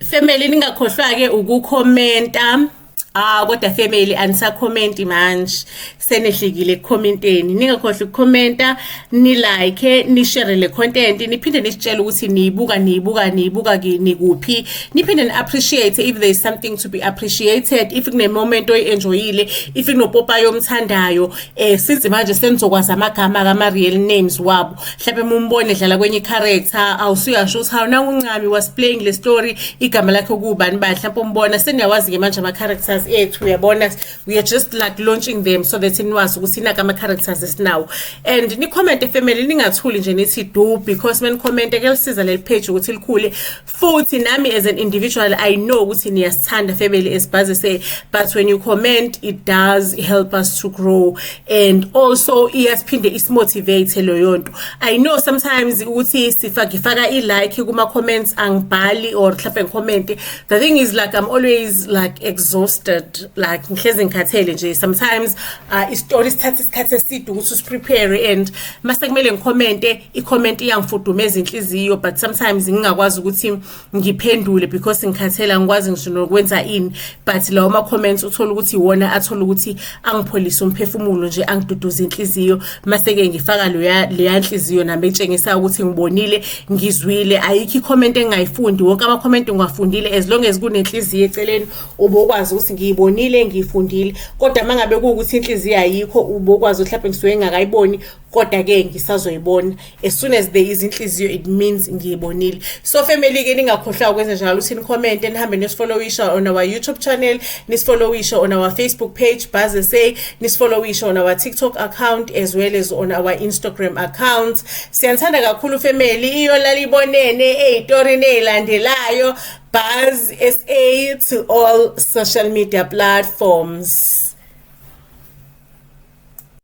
family, ningakhohlwa ke ukukhomenta. Kodwa family anisakhomenti manje, senehlekile ekucommenteni. Ningakhohlwa ukukhomenta, ni like, ni share le content, niphinde nisitshela ukuthi niyibuka nikuphi, niphinde ni appreciate if there is something to be appreciated, if kune moment oyi-enjoyile, if kunopopa yomthandayo, since manje senizokwazi amagama kama real names wabo. Mhlawumbe mumbone dlala kwenye character, awusuyasho ukuthi hawu nangu uncami was playing le story, igama lakhe kubani bani, mhlawumbe umbona seniyawazi ke manje ama characters ethu, uyabona, we are just like launching them so that niwazi ukuthi inaka ama characters esinawo. And ni comment family, ningathuli nje nithi do, because when comment kuyalisiza le page ukuthi likhule, futhi nami as an individual I know ukuthi niyasithanda family as Baze say, but when you comment it does help us to grow, and also iyasiphinde isimotivate lo yonto. I know sometimes ukuthi ngifaka i-like kuma comments angibhali or mhlawumbe ngicomment, the thing is like I'm always like exhausted, like ngihlezi ngikhathele nje sometimes. I-story sithatha isikhathi eside ukuthi usiprepare, and mase kumele ngicommente, i-comment iyangifudumeza inhliziyo, but sometimes ngingakwazi ukuthi ngiphendule because ngikhathela, ngikwazi ngisho nokwenza ini, but lawo ama-comments uthola ukuthi iwona athola ukuthi angipholise umphefumulo nje, angiduduza inhliziyo, mase ke ngifaka leya nhliziyo nami etshengisa ukuthi ngibonile, ngizwile. Ayikho i-comment engayifundi, wonke ama-comment ngiwafundile, as long as kunenhliziyo eceleni ubokwazi ukuthi ngiyibonile ngiyifundile. Kodwa mangabe kuukuthi inhliziyo ayikho, ubokwazi mhlawumbe ngisuke ngakayiboni kodwa ke ngisazoyibona. As soon as there is inhliziyo it means ngiyibonile. So family ke ningakhohlwa ukwenza njalo ukuthi ni comment, nihambe nisifollowisha on our YouTube channel, nisifollowisha on our Facebook page Baze Say, nisifollowisha on our TikTok account as well as on our Instagram account. Siyanthanda kakhulu family, iyo lalibonene ey'torini ey'landelayo Buzz SA to all social media platforms.